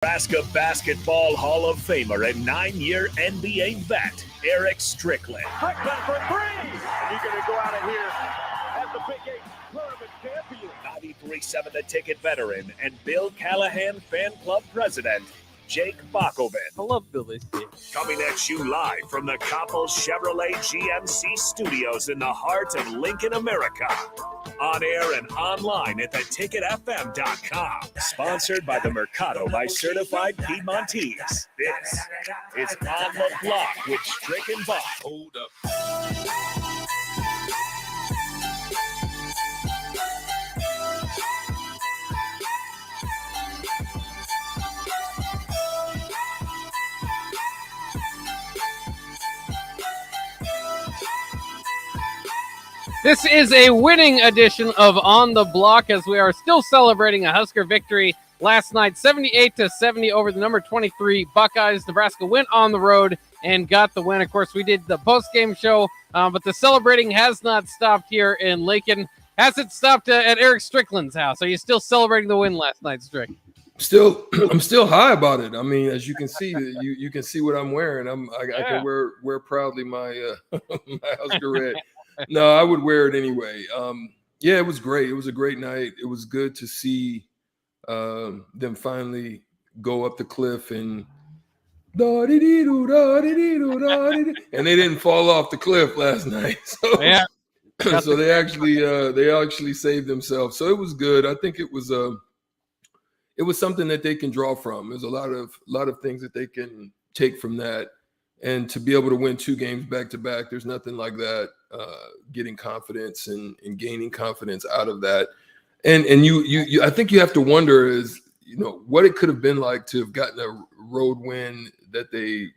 Nebraska Basketball Hall of Famer and 9-year NBA vet, Eric Strickland. Strickland for three! He's going to go out of here as the Big 8 tournament champion. 93.7 The Ticket veteran and Bill Callahan Fan Club president, Jake Bakoven. I love Billy. Coming at you live from the Coppel Chevrolet GMC studios in the heart of Lincoln, America. On air and online at theticketfm.com. Sponsored by the Mercado by Certified Piedmontese. This is On the Block with Strick and Bob. Hold up. This is a winning edition of On the Block as we are still celebrating a Husker victory last night, 78-70 over the number 23 Buckeyes. Nebraska went on the road and got the win. Of course, we did the post-game show, but the celebrating has not stopped here in Lincoln. Has it stopped at Eric Strickland's house? Are you still celebrating the win last night, Strick? I'm still high about it. I mean, as you can see, you can see what I'm wearing. I can wear proudly my my Husker red. No, I would wear it anyway. Yeah, it was great. It was a great night. It was good to see them finally go up the cliff and and they didn't fall off the cliff last night. So, yeah. So they actually saved themselves. So it was good. I think it was something that they can draw from. There's a lot of things that they can take from that. And to be able to win 2 games back to back, there's nothing like that. Getting confidence and gaining confidence out of that, and you I think you have to wonder is what it could have been like to have gotten a road win that they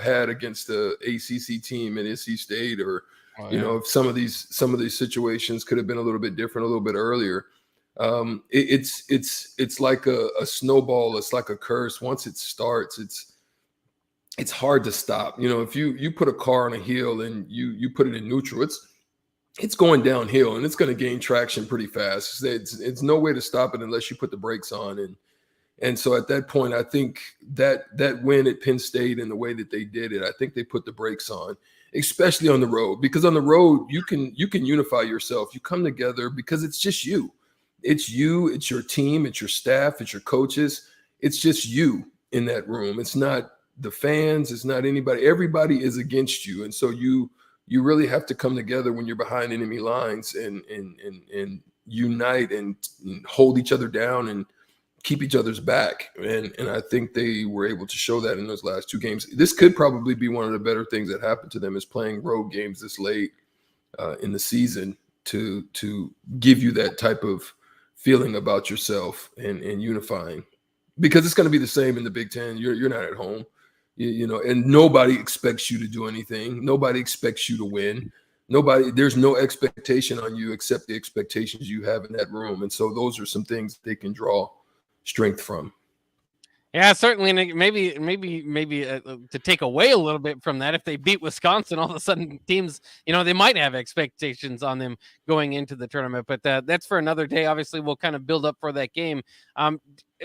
had against the ACC team at NC State, or if some of these situations could have been a little bit different a little bit earlier. It's like a snowball. It's like a curse. Once it starts, it's hard to stop. If you put a car on a hill and you put it in neutral, it's going downhill and it's going to gain traction pretty fast. It's no way to stop it unless you put the brakes on. And so at that point, I think that win at Penn State and the way that they did it, I think they put the brakes on, especially on the road, because on the road you can unify yourself. You come together because it's just you. It's you, it's your team, it's your staff, it's your coaches. It's just you in that room. It's not the fans, it's not anybody. Everybody is against you, and so you really have to come together when you're behind enemy lines and unite and hold each other down and keep each other's back. And I think they were able to show that in those last 2 games. This could probably be one of the better things that happened to them, is playing road games this late in the season to give you that type of feeling about yourself and unifying, because it's going to be the same in the Big Ten. You're not at home. And nobody expects you to do anything. Nobody expects you to win. There's no expectation on you except the expectations you have in that room. And so those are some things they can draw strength from. Yeah, certainly. And maybe to take away a little bit from that, if they beat Wisconsin, all of a sudden teams, they might have expectations on them going into the tournament. But that's for another day. Obviously, we'll kind of build up for that game.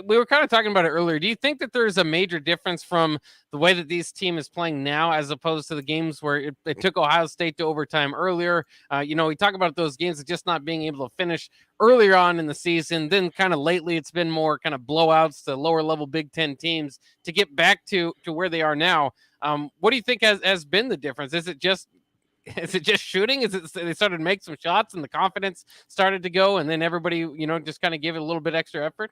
We were kind of talking about it earlier. Do you think that there's a major difference from the way that these team is playing now as opposed to the games where it took Ohio State to overtime earlier? We talk about those games of just not being able to finish earlier on in the season. Then kind of lately, it's been more kind of blowouts to lower level Big Ten teams to get back to where they are now. What do you think has been the difference? Is it just shooting? Is it they started to make some shots and the confidence started to go, and then everybody, just kind of give it a little bit extra effort?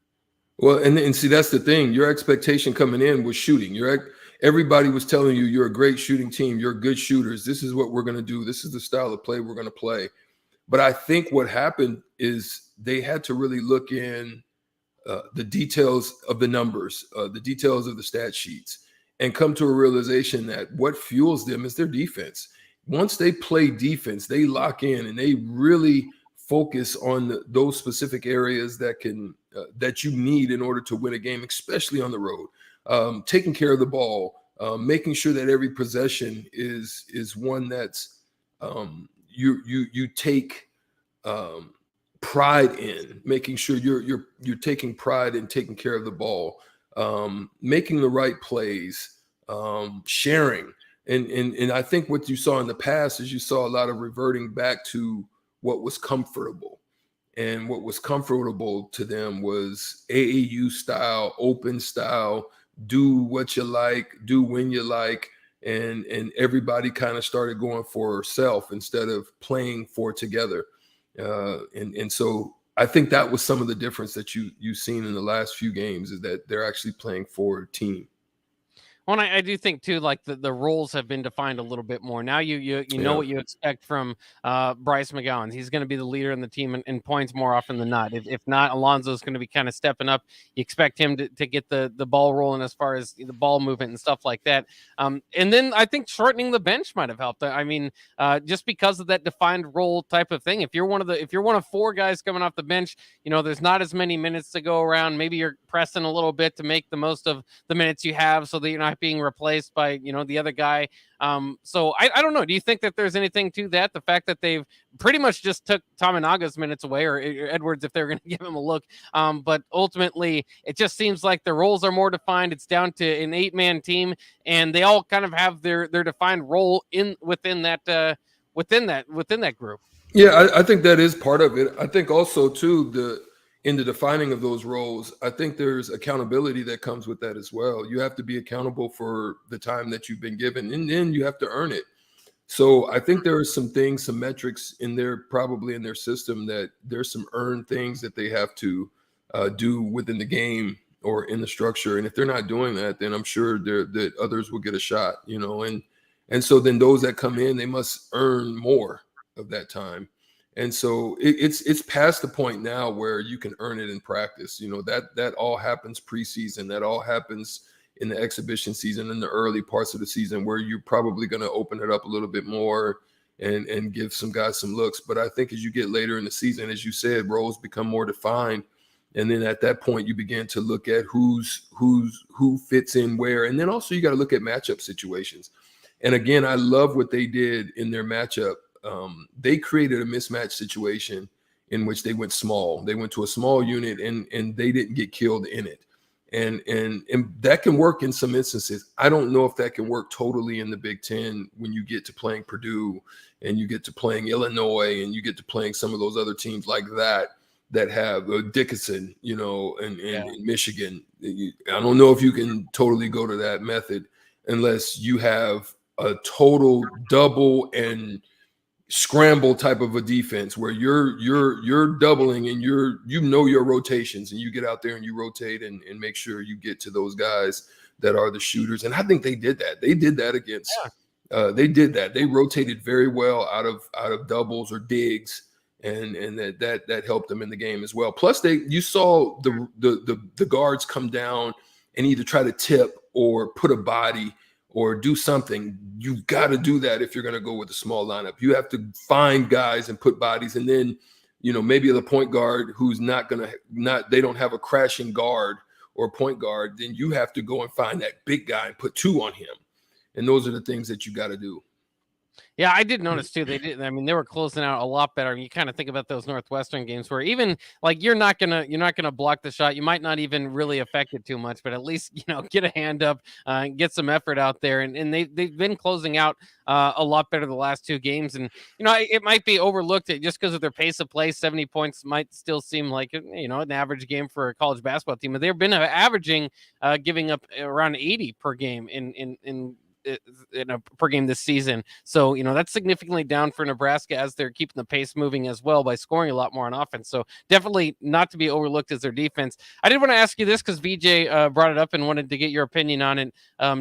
Well, and see, that's the thing. Your expectation coming in was shooting. Everybody was telling you you're a great shooting team. You're good shooters. This is what we're going to do. This is the style of play we're going to play. But I think what happened is they had to really look in the details of the numbers, the details of the stat sheets, and come to a realization that what fuels them is their defense. Once they play defense, they lock in and they really focus on those specific areas that you need in order to win a game, especially on the road. Taking care of the ball, making sure that every possession is one that's you take pride in, making sure you're taking pride in taking care of the ball. making the right plays, sharing. And I think what you saw in the past is you saw a lot of reverting back to what was comfortable. And what was comfortable to them was AAU style, open style, do what you like, do when you like. And everybody kind of started going for self instead of playing for together. And so I think that was some of the difference that you've seen in the last few games, is that they're actually playing for a team. Well, I do think too, like the roles have been defined a little bit more. Now you know what you expect from Bryce McGowan. He's going to be the leader in the team in points more often than not. If not, Alonzo's going to be kind of stepping up. You expect him to get the ball rolling as far as the ball movement and stuff like that. And then I think shortening the bench might have helped. I mean, just because of that defined role type of thing. If you're one of 4 guys coming off the bench, there's not as many minutes to go around. Maybe you're pressing a little bit to make the most of the minutes you have, so that you're not being replaced by the other guy. So I don't know. Do you think that there's anything to that? The fact that they've pretty much just took Tominaga's minutes away, or Edwards if they're going to give him a look. But ultimately, it just seems like the roles are more defined. It's down to an 8-man team, and they all kind of have their defined role within that group. Yeah, I think that is part of it. I think also too in the defining of those roles, I think there's accountability that comes with that as well. You have to be accountable for the time that you've been given, and then you have to earn it. So I think there are some things, some metrics in there, probably in their system, that there's some earned things that they have to do within the game or in the structure. And if they're not doing that, then I'm sure that others will get a shot, and so then those that come in, they must earn more of that time. And so it's past the point now where you can earn it in practice. That all happens preseason. That all happens in the exhibition season, in the early parts of the season, where you're probably going to open it up a little bit more and give some guys some looks. But I think as you get later in the season, as you said, roles become more defined. And then at that point, you begin to look at who fits in where. And then also you got to look at matchup situations. And again, I love what they did in their matchup. They created a mismatch situation in which they went small. They went to a small unit and they didn't get killed in it. And that can work in some instances. I don't know if that can work totally in the Big Ten when you get to playing Purdue and you get to playing Illinois and you get to playing some of those other teams like that have Dickinson, and Michigan. I don't know if you can totally go to that method unless you have a total double and scramble type of a defense where you're doubling and your rotations, and you get out there and you rotate and make sure you get to those guys that are the shooters. And I think they did that. They did that against they did that. They rotated very well out of doubles or digs, and that helped them in the game as well. Plus you saw the guards come down and either try to tip or put a body or do something. You've got to do that if you're going to go with a small lineup. You have to find guys and put bodies, and then, maybe the point guard who's they don't have a crashing guard or point guard, then you have to go and find that big guy and put 2 on him. And those are the things that you got to do. Yeah, I did notice too. They did. I mean, they were closing out a lot better. You kind of think about those Northwestern games where even like you're not gonna block the shot. You might not even really affect it too much, but at least get a hand up and get some effort out there. And they've been closing out a lot better the last 2 games. And it might be overlooked just because of their pace of play. 70 points might still seem like an average game for a college basketball team, but they've been averaging giving up around 80 per game in a per game this season. So that's significantly down for Nebraska, as they're keeping the pace moving as well by scoring a lot more on offense. So definitely not to be overlooked as their defense. I did want to ask you this because VJ brought it up and wanted to get your opinion on it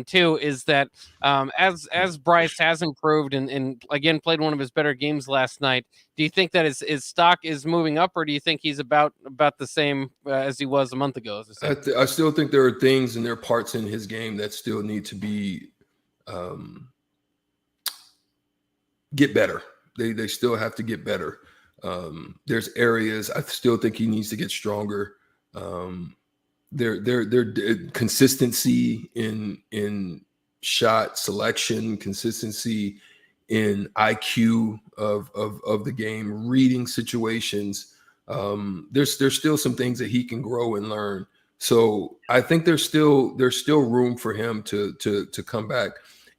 too, is that as Bryce has improved and again played one of his better games last night, do you think that his stock is moving up, or do you think he's about the same as he was a month ago? I still think there are things and there are parts in his game that still need to be get better. They still have to get better. There's areas I still think he needs to get stronger. Their consistency in shot selection, consistency in IQ of the game, reading situations. There's still some things that he can grow and learn. So I think there's still room for him to come back.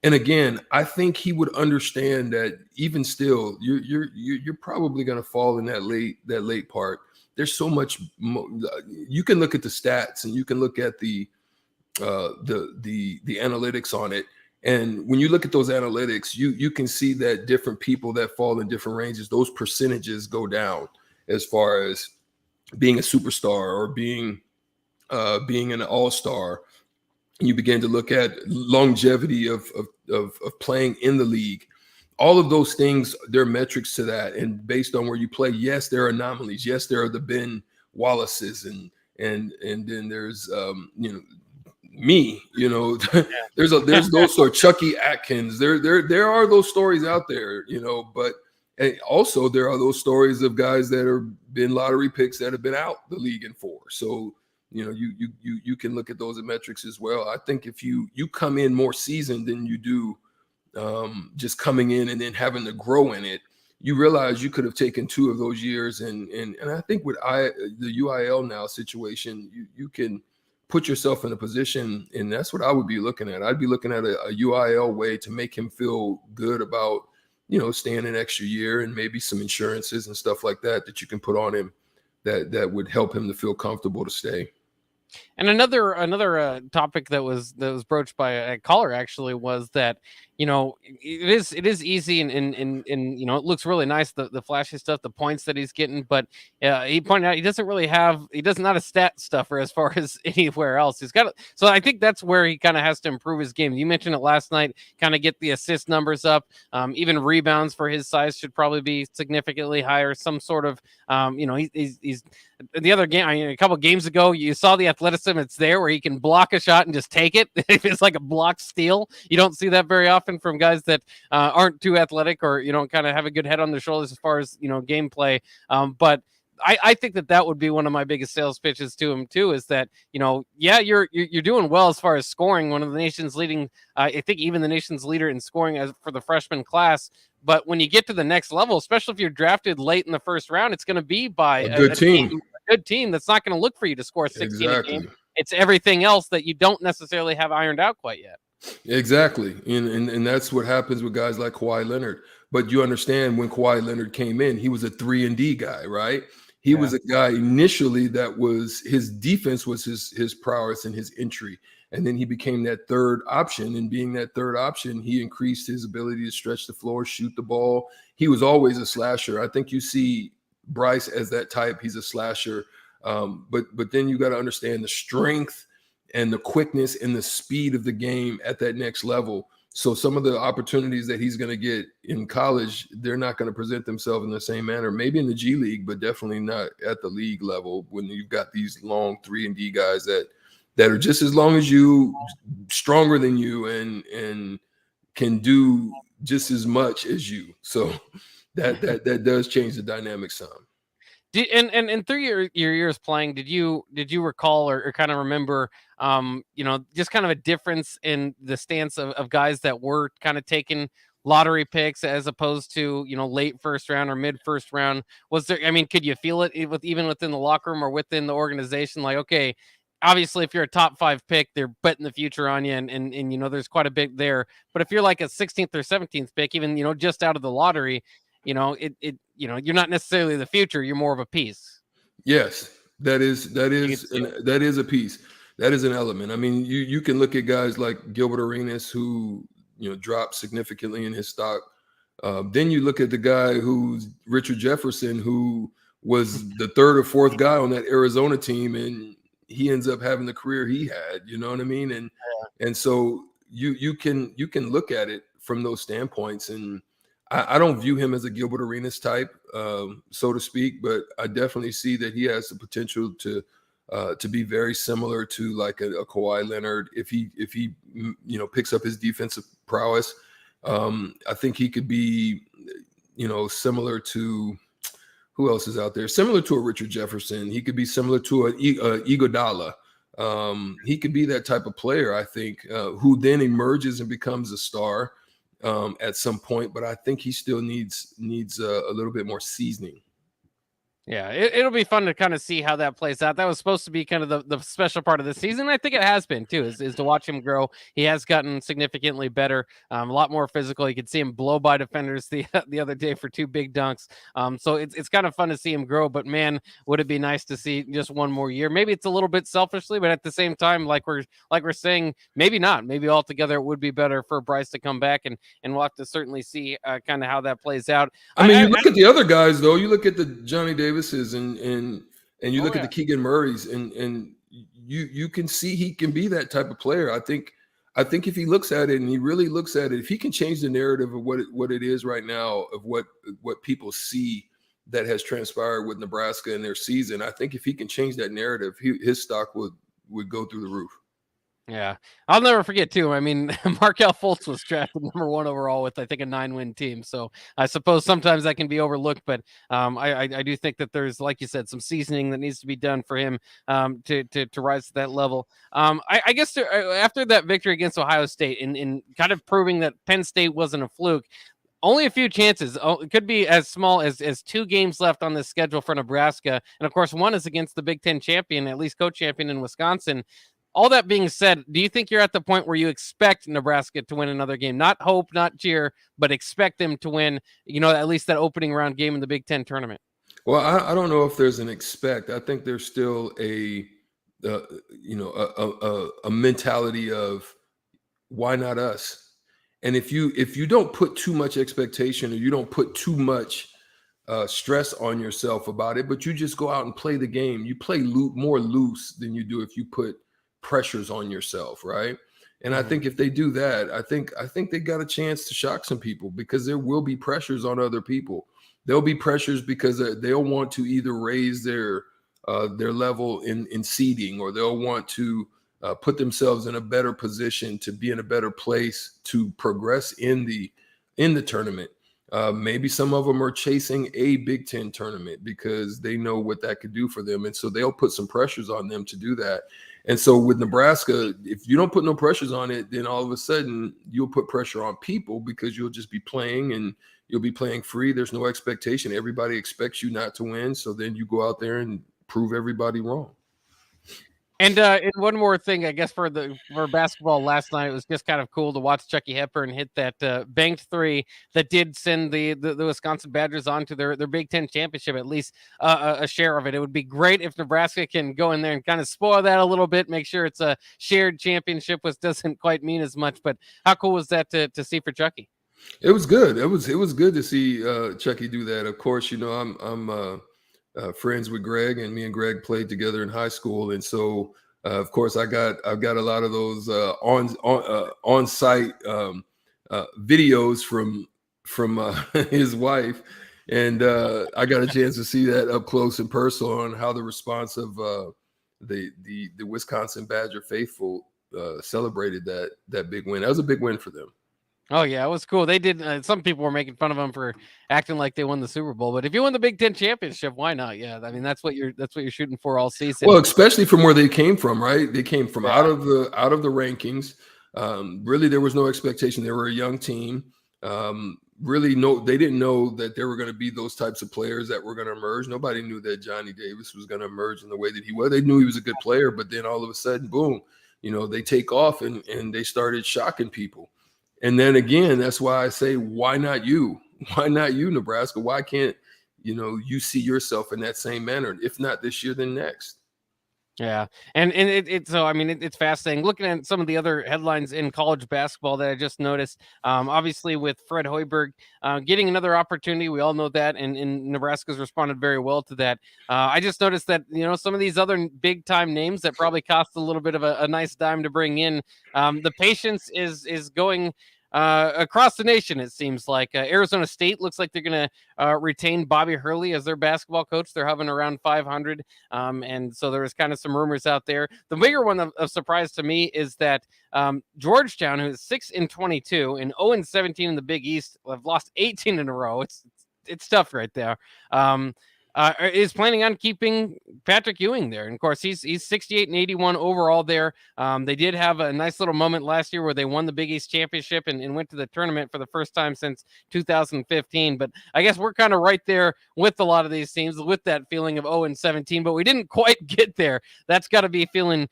And again, I think he would understand that even still, you're probably going to fall in that late part. There's so much you can look at the stats and you can look at the analytics on it. And when you look at those analytics, you can see that different people that fall in different ranges, those percentages go down as far as being a superstar or being an all-star. You begin to look at longevity of playing in the league. All of those things, there are metrics to that. And based on where you play, yes, there are anomalies. Yes, there are the Ben Wallaces and then there's me, there's those sort of Chucky Atkins. There are those stories out there, but also there are those stories of guys that are been lottery picks that have been out the league in 4. So you can look at those metrics as well. I think if you come in more seasoned than you do just coming in and then having to grow in it, you realize you could have taken 2 of those years. And I think with the UIL now situation, you can put yourself in a position, and that's what I would be looking at. I'd be looking at a UIL way to make him feel good about, staying an extra year and maybe some insurances and stuff like that you can put on him that would help him to feel comfortable to stay. And another topic that was broached by a caller actually was that it is easy and it looks really nice, the flashy stuff, the points that he's getting, but he pointed out he does not a stat stuffer as far as anywhere else. So I think that's where he kind of has to improve his game. You mentioned it last night, kind of get the assist numbers up, even rebounds for his size should probably be significantly higher. Some sort of he's the other game. A couple games ago, you saw the athleticism. It's there where he can block a shot and just take it. It's like a block steal. You don't see that very often from guys that aren't too athletic or kind of have a good head on their shoulders as far as gameplay. But I think that would be one of my biggest sales pitches to him too. Is that you're doing well as far as scoring. One of the nation's leading, I think even the nation's leader in scoring for the freshman class. But when you get to the next level, especially if you're drafted late in the first round, it's going to be by a good team. A good team that's not going to look for you to score 16 a game. It's everything else that you don't necessarily have ironed out quite yet. Exactly. And that's what happens with guys like Kawhi Leonard. But you understand when Kawhi Leonard came in, he was a 3-and-D guy, right? He was a guy initially that was his defense was his prowess and his entry. And then he became that third option. And being that third option, he increased his ability to stretch the floor, shoot the ball. He was always a slasher. I think you see Bryce as that type. He's a slasher. But then you got to understand the strength and the quickness and the speed of the game at that next level. So some of the opportunities that he's going to get in college, they're not going to present themselves in the same manner, maybe in the G League, but definitely not at the league level when you've got these long 3-and-D guys that are just as long as you, stronger than you, and can do just as much as you. So that does change the dynamic some. And through your years playing, did you recall or kind of remember, just kind of a difference in the stance of guys that were kind of taking lottery picks as opposed to, late first round or mid first round? Was there, could you feel it even within the locker room or within the organization? Like, okay, obviously if you're a top 5 pick, they're betting the future on you and there's quite a bit there. But if you're like a 16th or 17th pick, even, just out of the lottery, you're not necessarily the future. You're more of a piece. Yes, that is a piece. That is an element. You can look at guys like Gilbert Arenas who, dropped significantly in his stock. Then you look at the guy who's Richard Jefferson, who was the 3rd or 4th guy on that Arizona team, and he ends up having the career he had. You know what I mean? And so you can look at it from those standpoints. And I don't view him as a Gilbert Arenas type, so to speak, but I definitely see that he has the potential to be very similar to like a Kawhi Leonard if he picks up his defensive prowess. I think he could be similar to who else is out there? Similar to a Richard Jefferson. He could be similar to a Iguodala. He could be that type of player, I think, who then emerges and becomes a star at some point, but I think he still needs a little bit more seasoning. Yeah, it'll be fun to kind of see how that plays out. That was supposed to be kind of the special part of the season. I think it has been too, is to watch him grow. He has gotten significantly better, a lot more physical. You could see him blow by defenders the other day for 2 big dunks. So it's kind of fun to see him grow. But man, would it be nice to see just one more year? Maybe it's a little bit selfishly, but at the same time, like we're saying, maybe not. Maybe altogether it would be better for Bryce to come back, and we'll have to certainly see kind of how that plays out. I mean, you look at the other guys though. You look at the Johnny Davises and you look at the Keegan Murrays, and you can see he can be that type of player. I think if he looks at it and he really looks at it, if he can change the narrative of what it is right now, of what people see that has transpired with Nebraska in their season, I think if he can change that narrative, his stock would go through the roof. Yeah, I'll never forget too. I mean, Markelle Fultz was drafted number 1 overall with, I think, a 9-win team. So I suppose sometimes that can be overlooked, but I do think that there's, like you said, some seasoning that needs to be done for him to rise to that level. I guess after that victory against Ohio State and kind of proving that Penn State wasn't a fluke, only a few chances. It could be as small as 2 games left on the schedule for Nebraska, and of course, one is against the Big Ten champion, at least co-champion in Wisconsin. All that being said, do you think you're at the point where you expect Nebraska to win another game? Not hope, not cheer, but expect them to win, at least that opening round game in the Big Ten tournament? Well, I don't know if there's an expect. I think there's still a mentality of why not us? And if you don't put too much expectation, or you don't put too much stress on yourself about it, but you just go out and play the game, you play more loose than you do if you put pressures on yourself, right? And I think if they do that, I think they got a chance to shock some people, because there will be pressures on other people. There'll be pressures because they'll want to either raise their level in seeding, or they'll want to put themselves in a better position to be in a better place to progress in the tournament. Maybe some of them are chasing a Big Ten tournament because they know what that could do for them, and so they'll put some pressures on them to do that. And so with Nebraska, if you don't put no pressures on it, then all of a sudden you'll put pressure on people, because you'll just be playing and you'll be playing free. There's no expectation. Everybody expects you not to win. So then you go out there and prove everybody wrong. And one more thing, I guess, for basketball last night, it was just kind of cool to watch Chucky Hepburn hit that banked 3 that did send the Wisconsin Badgers on to their Big Ten championship, at least a share of it. It would be great if Nebraska can go in there and kind of spoil that a little bit, make sure it's a shared championship, which doesn't quite mean as much. But how cool was that to see for Chucky? It was good. It was good to see Chucky do that. Of course, I'm friends with Greg, and me and Greg played together in high school, and so of course I've got a lot of those on-site videos from his wife, and I got a chance to see that up close and personal on how the response of the Wisconsin Badger faithful celebrated that big win. That was a big win for them. Oh yeah, it was cool. They did. Some people were making fun of them for acting like they won the Super Bowl, but if you win the Big Ten championship, why not? Yeah, I mean that's what you're shooting for all season. Well, especially from where they came from, right? They came from out of the rankings. Really, there was no expectation. They were a young team. They didn't know that there were going to be those types of players that were going to emerge. Nobody knew that Johnny Davis was going to emerge in the way that he was. They knew he was a good player, but then all of a sudden, boom, they take off and they started shocking people. And then again, that's why I say, why not you? Why not you, Nebraska? Why can't, you see yourself in that same manner? If not this year, then next. Yeah. And it's fascinating looking at some of the other headlines in college basketball that I just noticed. Obviously with Fred Hoiberg getting another opportunity. We all know that. And Nebraska's responded very well to that. I just noticed that, some of these other big time names that probably cost a little bit of a nice dime to bring in. The patience is going across the nation, it seems like. Arizona State looks like they're going to retain Bobby Hurley as their basketball coach. They're hovering around 500. And so there's kind of some rumors out there. The bigger one of surprise to me is that Georgetown, who is 6-22 and 0-17 in the Big East, have lost 18 in a row. It's tough right there. is planning on keeping Patrick Ewing there. And of course, he's 68-81 overall there. They did have a nice little moment last year where they won the Big East Championship and went to the tournament for the first time since 2015. But I guess we're kind of right there with a lot of these teams with that feeling of 0-17, but we didn't quite get there. That's got to be feeling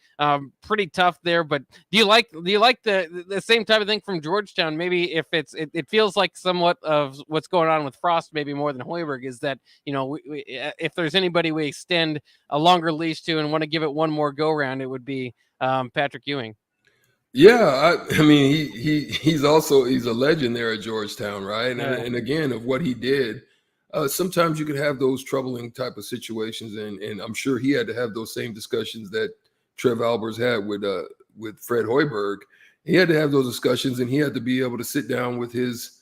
pretty tough there. But do you like the same type of thing from Georgetown? Maybe if it feels like somewhat of what's going on with Frost, maybe more than Hoiberg, is that, if there's anybody we extend a longer leash to and want to give it one more go round, it would be Patrick Ewing. Yeah, I mean, he's a legend there at Georgetown, right? And again, of what he did, sometimes you could have those troubling type of situations, and I'm sure he had to have those same discussions that Trev Albers had with Fred Hoiberg. He had to have those discussions, and he had to be able to sit down with his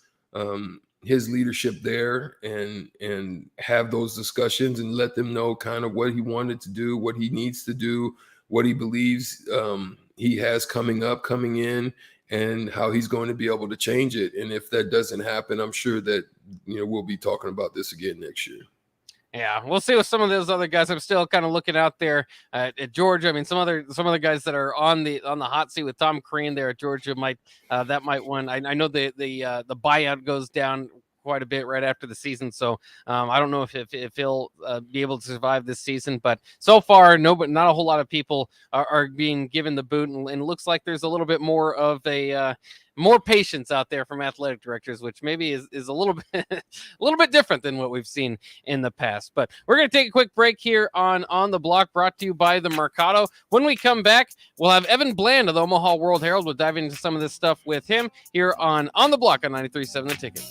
leadership there and have those discussions and let them know kind of what he wanted to do, what he needs to do, what he believes he has coming in, and how he's going to be able to change it. And if that doesn't happen, I'm sure that we'll be talking about this again next year. Yeah, we'll see with some of those other guys. I'm still kind of looking out there at Georgia. I mean, some other guys that are on the hot seat with Tom Crean there at Georgia might win. I know the buyout goes down quite a bit right after the season, so I don't know if he'll be able to survive this season. But so far, not a whole lot of people are being given the boot, and it looks like there's a little bit more of a more patience out there from athletic directors, which maybe is a little bit different than what we've seen in the past. But we're going to take a quick break here on the Block, brought to you by the Mercado. When we come back, we'll have Evan Bland of the Omaha World Herald. We'll dive into some of this stuff with him here on the Block on 93.7 The Ticket.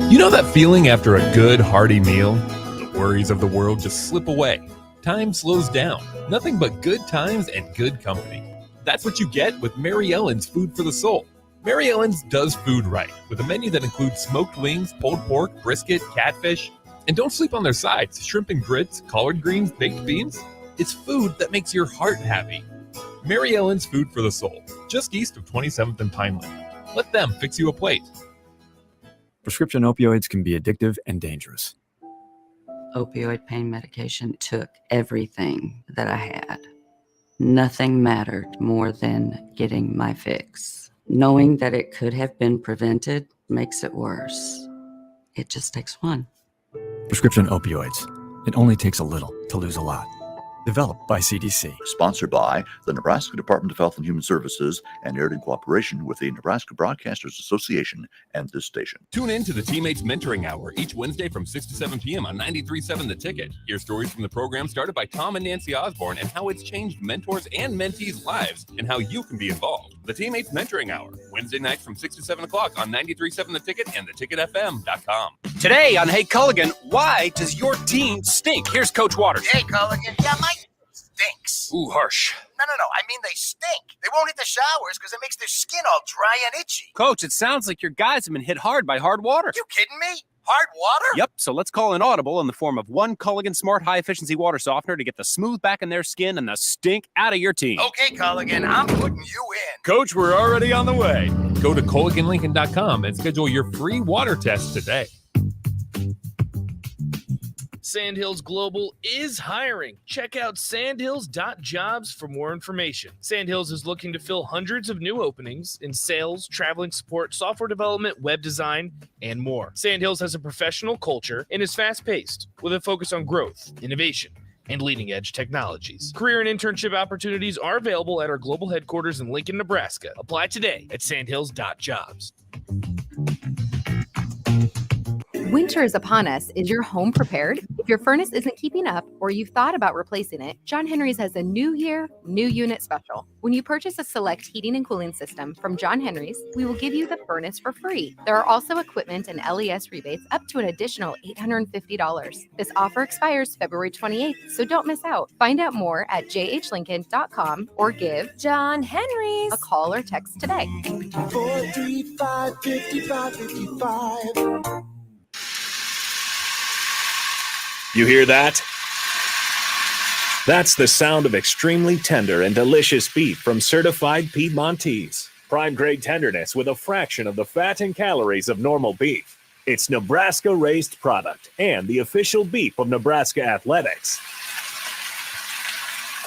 You know that feeling after a good, hearty meal? The worries of the world just slip away. Time slows down. Nothing but good times and good company. That's what you get with Mary Ellen's Food for the Soul. Mary Ellen's does food right, with a menu that includes smoked wings, pulled pork, brisket, catfish. And don't sleep on their sides, shrimp and grits, collard greens, baked beans. It's food that makes your heart happy. Mary Ellen's Food for the Soul, just east of 27th and Pineland. Let them fix you a plate. Prescription opioids can be addictive and dangerous. Opioid pain medication took everything that I had. Nothing mattered more than getting my fix. Knowing that it could have been prevented makes it worse. It just takes one. Prescription opioids. It only takes a little to lose a lot. Developed by CDC. Sponsored by the Nebraska Department of Health and Human Services and aired in cooperation with the Nebraska Broadcasters Association and this station. Tune in to the Teammates Mentoring Hour each Wednesday from 6 to 7 p.m. on 93.7 The Ticket. Hear stories from the program started by Tom and Nancy Osborne and how it's changed mentors and mentees' lives and how you can be involved. The Teammates Mentoring Hour, Wednesday nights from 6 to 7 o'clock on 93.7 The Ticket and theticketfm.com. Today on Hey Culligan, why does your team stink? Here's Coach Waters. Hey Culligan, yeah, my stinks. Ooh, harsh. No, I mean they stink. They won't hit the showers because it makes their skin all dry and itchy. Coach, it sounds like your guys have been hit hard by hard water. You kidding me? Hard water? Yep, so let's call an audible in the form of one Culligan Smart High-Efficiency Water Softener to get the smooth back in their skin and the stink out of your team. Okay, Culligan, I'm putting you in. Coach, we're already on the way. Go to CulliganLincoln.com and schedule your free water test today. Sandhills Global is hiring. Check out sandhills.jobs for more information. Sandhills is looking to fill hundreds of new openings in sales, traveling support, software development, web design, and more. Sandhills has a professional culture and is fast-paced with a focus on growth, innovation, and leading-edge technologies. Career and internship opportunities are available at our global headquarters in Lincoln, Nebraska. Apply today at sandhills.jobs. Winter is upon us. Is your home prepared? If your furnace isn't keeping up or you've thought about replacing it, John Henry's has a new year, new unit special. When you purchase a select heating and cooling system from John Henry's, we will give you the furnace for free. There are also equipment and LES rebates up to an additional $850. This offer expires February 28th, so don't miss out. Find out more at jhlincoln.com or give John Henry's a call or text today. 435-5555. You hear that? That's the sound of extremely tender and delicious beef from Certified Piedmontese. Prime grade tenderness with a fraction of the fat and calories of normal beef. It's Nebraska-raised product and the official beef of Nebraska Athletics.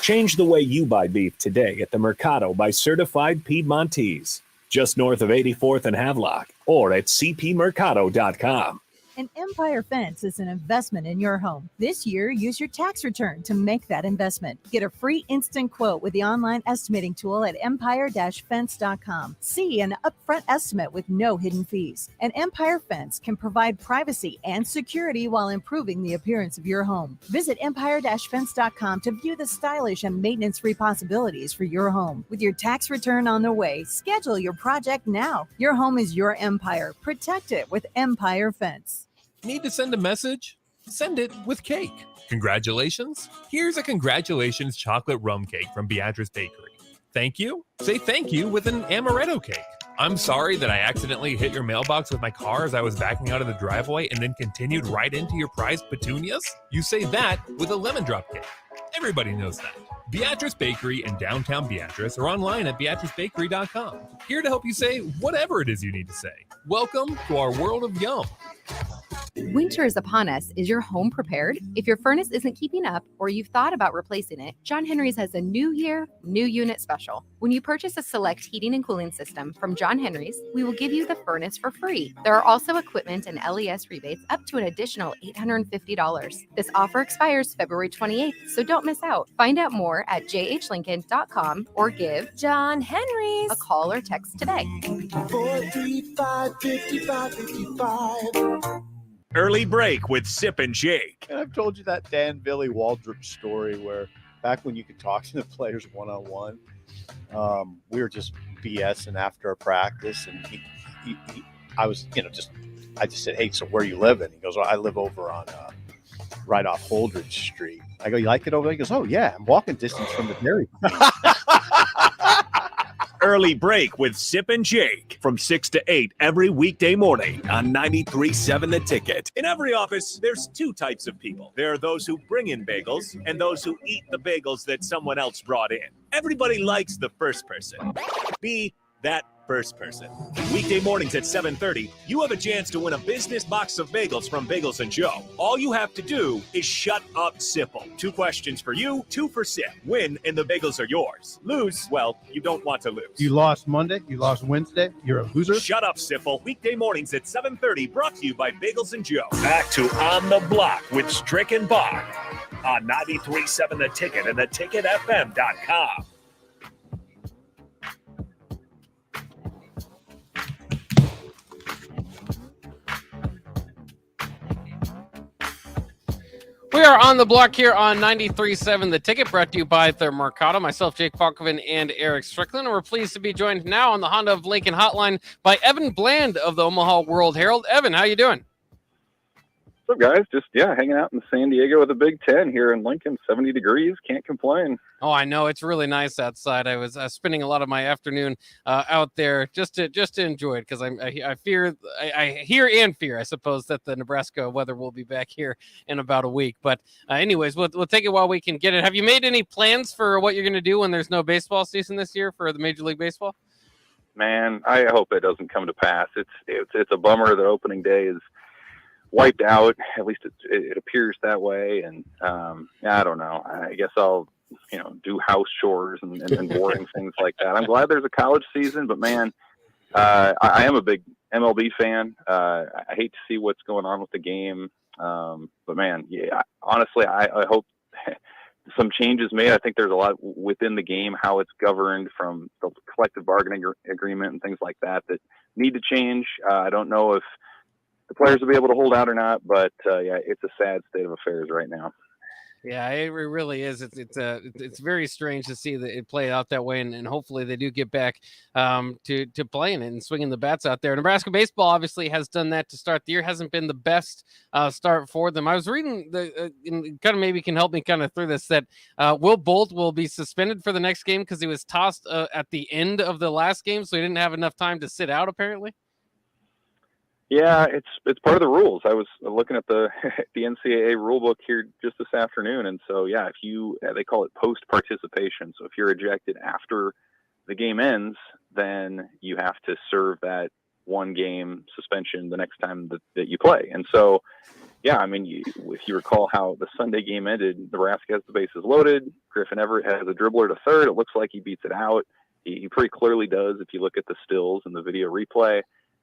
Change the way you buy beef today at the Mercado by Certified Piedmontese, just north of 84th and Havelock, or at cpmercado.com. An Empire Fence is an investment in your home. This year, use your tax return to make that investment. Get a free instant quote with the online estimating tool at empire-fence.com. See an upfront estimate with no hidden fees. An Empire Fence can provide privacy and security while improving the appearance of your home. Visit empire-fence.com to view the stylish and maintenance-free possibilities for your home. With your tax return on the way, schedule your project now. Your home is your empire. Protect it with Empire Fence. Need to send a message? Send it with cake. Congratulations. Here's a congratulations chocolate rum cake from Beatrice Bakery. Thank you. Say thank you with an amaretto cake. I'm sorry that I accidentally hit your mailbox with my car as I was backing out of the driveway and then continued right into your prized petunias. You say that with a lemon drop cake. Everybody knows that. Beatrice Bakery in downtown Beatrice or online at beatricebakery.com. Here to help you say whatever it is you need to say. Welcome to our world of yum. Winter is upon us. Is your home prepared? If your furnace isn't keeping up or you've thought about replacing it, John Henry's has a new year, new unit special. When you purchase a select heating and cooling system from John Henry's, we will give you the furnace for free. There are also equipment and LES rebates up to an additional $850. This offer expires February 28th, so don't miss out. Find out more at jhlincoln.com or give John Henry's a call or text today. 435-5555. Early break with Sip and Jake. And I've told you that Dan Billy Waldrop story where back when you could talk to the players one-on-one, we were just BSing after a practice, and I just said, "Hey, so where you living?" He goes, "Well, I live over on right off Holdridge Street." I go, "You like it over there?" He goes, "Oh yeah, I'm walking distance from the dairy." Early break with Sip and Jake from 6 to 8 every weekday morning on 93.7 The Ticket. In every office, there's two types of people. There are those who bring in bagels and those who eat the bagels that someone else brought in. Everybody likes the first person. Be that first person. Weekday mornings at 7:30, you have a chance to win a business box of bagels from Bagels & Joe. All you have to do is shut up, Sipple. 2 questions for you, 2 for Sip. Win and the bagels are yours. Lose, well, you don't want to lose. You lost Monday, you lost Wednesday, you're a loser. Shut up, Sipple. Weekday mornings at 7:30, brought to you by Bagels & Joe. Back to On the Block with Strick and Bach on 93.7 The Ticket and theticketfm.com. We are on the block here on 93.7 The Ticket, brought to you by the Mercado. Myself, Jake Falkovin, and Eric Strickland. And we're pleased to be joined now on the Honda of Lincoln hotline by Evan Bland of the Omaha World Herald. Evan, how you doing? What's up, guys? Just, hanging out in San Diego with the Big Ten here in Lincoln. 70 degrees. Can't complain. Oh, I know. It's really nice outside. I was spending a lot of my afternoon out there just to enjoy it, because I hear and fear, I suppose, that the Nebraska weather will be back here in about a week. But anyways, we'll take it while we can get it. Have you made any plans for what you're going to do when there's no baseball season this year for the Major League Baseball? Man, I hope it doesn't come to pass. It's a bummer that opening day is wiped out. At least it appears that way. And I don't know. I guess I'll do house chores and boring things like that. I'm glad there's a college season, but man, I am a big MLB fan. I hate to see what's going on with the game. But man, honestly, I hope some changes made. I think there's a lot within the game, how it's governed from the collective bargaining agreement and things like that need to change. I don't know if the players will be able to hold out or not. But yeah, it's a sad state of affairs right now. Yeah, it really is. It's very strange to see that it play out that way, and hopefully they do get back to playing it and swinging the bats out there. Nebraska baseball obviously has done that to start the year. Hasn't been the best start for them. I was reading kind of maybe can help me kind of through this that Will Bolt will be suspended for the next game because he was tossed at the end of the last game, so he didn't have enough time to sit out apparently. Yeah, it's part of the rules. I was looking at the the NCAA rule book here just this afternoon, and so yeah, if you they call it post participation. So if you're ejected after the game ends, then you have to serve that 1 game suspension the next time that you play. And so, yeah, I mean, if you recall how the Sunday game ended, Nebraska has the bases loaded. Griffin Everett has a dribbler to third. It looks like he beats it out. He pretty clearly does if you look at the stills and the video replay.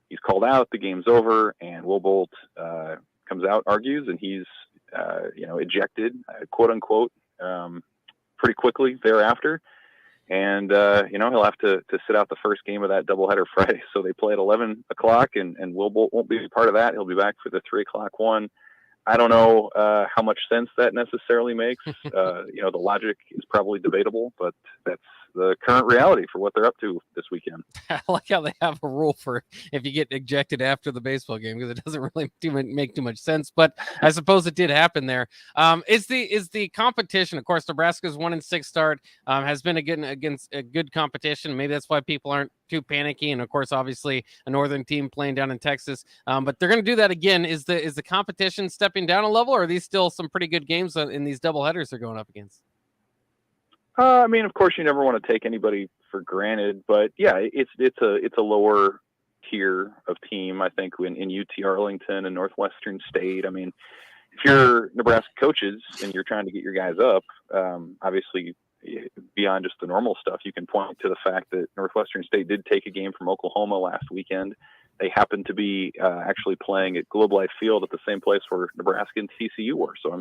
He's called out, the game's over, and Will Bolt comes out, argues, and he's, ejected, quote unquote, pretty quickly thereafter. And, he'll have to sit out the first game of that doubleheader Friday. So they play at 11 o'clock, and Will Bolt won't be a part of that. He'll be back for the 3 o'clock one. I don't know how much sense that necessarily makes. The logic is probably debatable, but that's the current reality for what they're up to this weekend. I like how they have a rule for if you get ejected after the baseball game because it doesn't really make too much sense. But I suppose it did happen there. Is the competition? Of course, Nebraska's 1-6 start has been against a good competition. Maybe that's why people aren't too panicky. And of course, obviously, a northern team playing down in Texas. But they're going to do that again. Is the competition stepping down a level, or are these still some pretty good games in these doubleheaders they're going up against? I mean, of course, you never want to take anybody for granted, but yeah, it's a lower tier of team. I think in UT Arlington and Northwestern State. I mean, if you're Nebraska coaches and you're trying to get your guys up, obviously beyond just the normal stuff, you can point to the fact that Northwestern State did take a game from Oklahoma last weekend. They happened to be actually playing at Globe Life Field at the same place where Nebraska and TCU were. So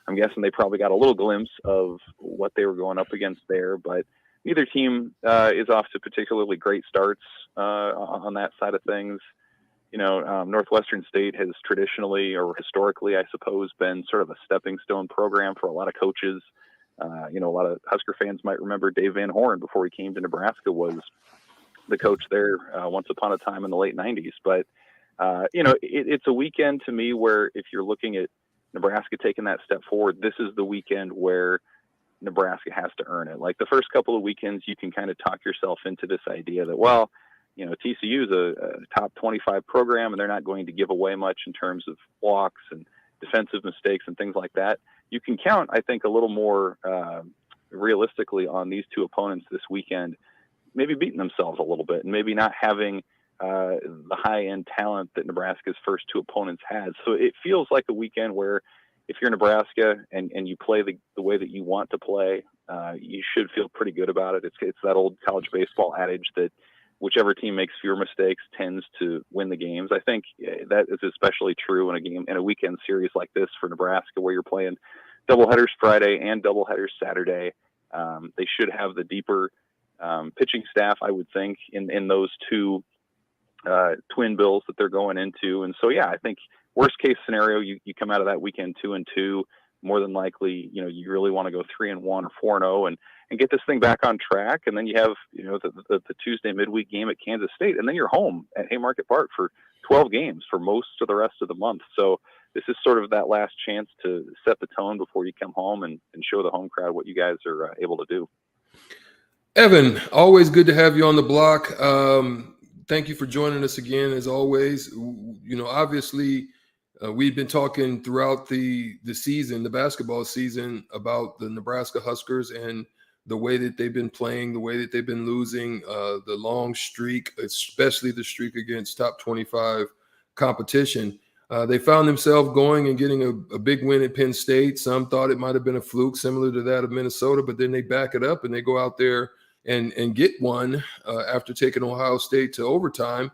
I'm guessing they probably got a little glimpse of what they were going up against there, but neither team is off to particularly great starts on that side of things. Northwestern State has traditionally or historically, I suppose, been sort of a stepping stone program for a lot of coaches. A lot of Husker fans might remember Dave Van Horn before he came to Nebraska was the coach there once upon a time in the late 90s. But, it's a weekend to me where if you're looking at Nebraska taking that step forward, this is the weekend where Nebraska has to earn it. Like the first couple of weekends, you can kind of talk yourself into this idea that, well, TCU is a top 25 program and they're not going to give away much in terms of walks and defensive mistakes and things like that. You can count, I think, a little more realistically on these two opponents this weekend, maybe beating themselves a little bit and maybe not having the high-end talent that Nebraska's first two opponents had. So it feels like a weekend where if you're Nebraska and you play the way that you want to play, you should feel pretty good about it. It's that old college baseball adage that whichever team makes fewer mistakes tends to win the games. I think that is especially true in a weekend series like this for Nebraska, where you're playing doubleheaders Friday and doubleheaders Saturday. They should have the deeper pitching staff, I would think, in those two twin bills that they're going into. And so, yeah, I think worst case scenario, you come out of that weekend 2-2, more than likely, you really want to go 3-1 or 4-0 and get this thing back on track. And then you have, the Tuesday midweek game at Kansas State, and then you're home at Haymarket Park for 12 games for most of the rest of the month. So this is sort of that last chance to set the tone before you come home and show the home crowd what you guys are able to do. Evan, always good to have you on the block. Thank you for joining us again, as always. Obviously, we've been talking throughout the season, the basketball season, about the Nebraska Huskers and the way that they've been playing, the way that they've been losing, the long streak, especially the streak against top 25 competition. They found themselves going and getting a big win at Penn State. Some thought it might have been a fluke similar to that of Minnesota, but then they back it up and they go out there and get one after taking Ohio State to overtime,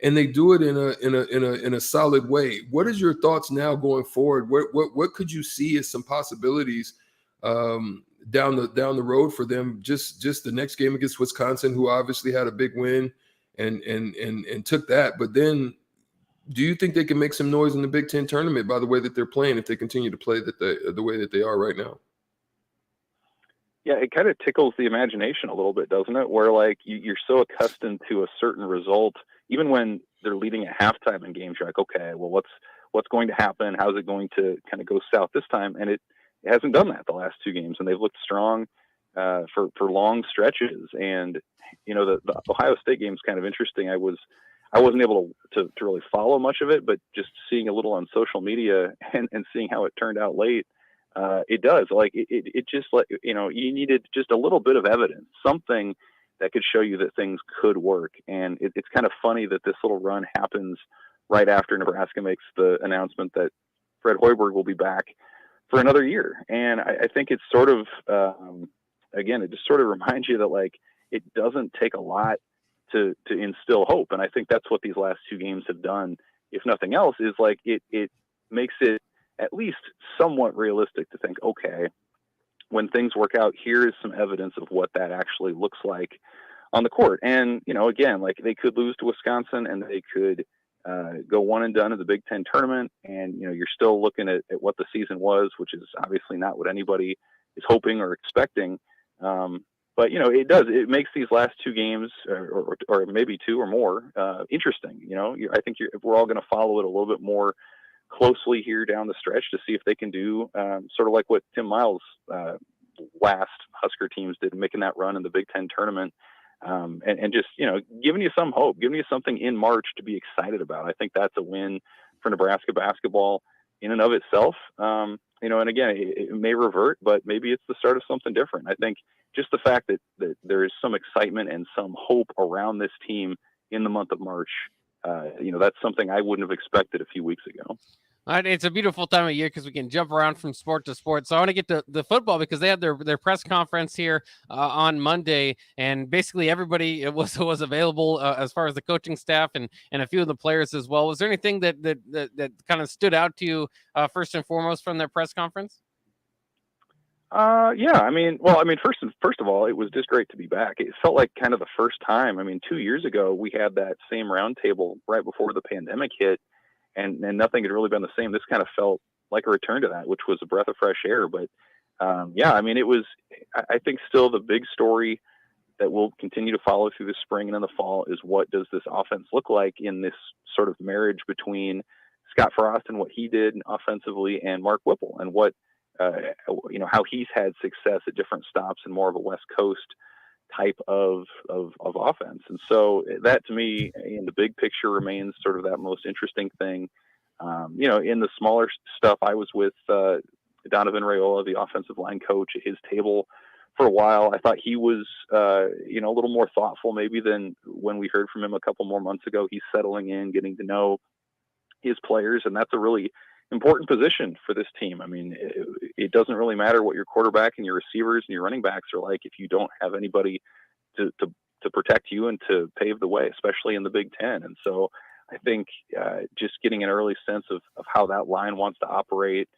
and they do it in a solid way. What is your thoughts now going forward? What could you see as some possibilities down the road for them? Just the next game against Wisconsin, who obviously had a big win and took that, but then Do you think they can make some noise in the Big Ten tournament by the way that they're playing if they continue to play the way that they are right now? Yeah, it kind of tickles the imagination a little bit, doesn't it? Where like you're so accustomed to a certain result, even when they're leading at halftime in games, you're like, okay, well, what's going to happen? How's it going to kind of go south this time? And it hasn't done that the last two games, and they've looked strong for long stretches. And the Ohio State game is kind of interesting. I wasn't able to really follow much of it, but just seeing a little on social media and seeing how it turned out late. It does it just you needed just a little bit of evidence, something that could show you that things could work. And it's kind of funny that this little run happens right after Nebraska makes the announcement that Fred Hoiberg will be back for another year. And I think it's sort of, again, it just sort of reminds you that it doesn't take a lot to instill hope. And I think that's what these last two games have done. If nothing else, is it makes it at least somewhat realistic to think, okay, when things work out, here is some evidence of what that actually looks like on the court. And, again, they could lose to Wisconsin and they could go one and done in the Big Ten tournament. And, you're still looking at what the season was, which is obviously not what anybody is hoping or expecting. But, it makes these last two games or maybe two or more interesting. I think we're all going to follow it a little bit more closely here down the stretch to see if they can do sort of like what Tim Miles' last Husker teams did, making that run in the Big Ten tournament, and just giving you some hope, giving you something in March to be excited about. I think that's a win for Nebraska basketball in and of itself. And again, it may revert, but maybe it's the start of something different. I think just the fact that there is some excitement and some hope around this team in the month of March, that's something I wouldn't have expected a few weeks ago. It's a beautiful time of year because we can jump around from sport to sport. So I want to get to the football because they had their press conference here on Monday, and basically everybody was available as far as the coaching staff and a few of the players as well. Was there anything that kind of stood out to you first and foremost from their press conference? Yeah. First of all, it was just great to be back. It felt like kind of the first time. 2 years ago, we had that same roundtable right before the pandemic hit, and nothing had really been the same. This kind of felt like a return to that, which was a breath of fresh air. But it was, I think, still the big story that we'll continue to follow through the spring and in the fall is what does this offense look like in this sort of marriage between Scott Frost and what he did offensively and Mark Whipple and what, how he's had success at different stops and more of a West Coast type of offense. And so that to me in the big picture remains sort of that most interesting thing. In the smaller stuff, I was with Donovan Raiola, the offensive line coach, at his table for a while. I thought he was, a little more thoughtful maybe than when we heard from him a couple more months ago. He's settling in, getting to know his players, and that's a really important position for this team. It doesn't really matter what your quarterback and your receivers and your running backs are like if you don't have anybody to protect you and to pave the way, especially in the Big Ten. And so I think just getting an early sense of how that line wants to operate,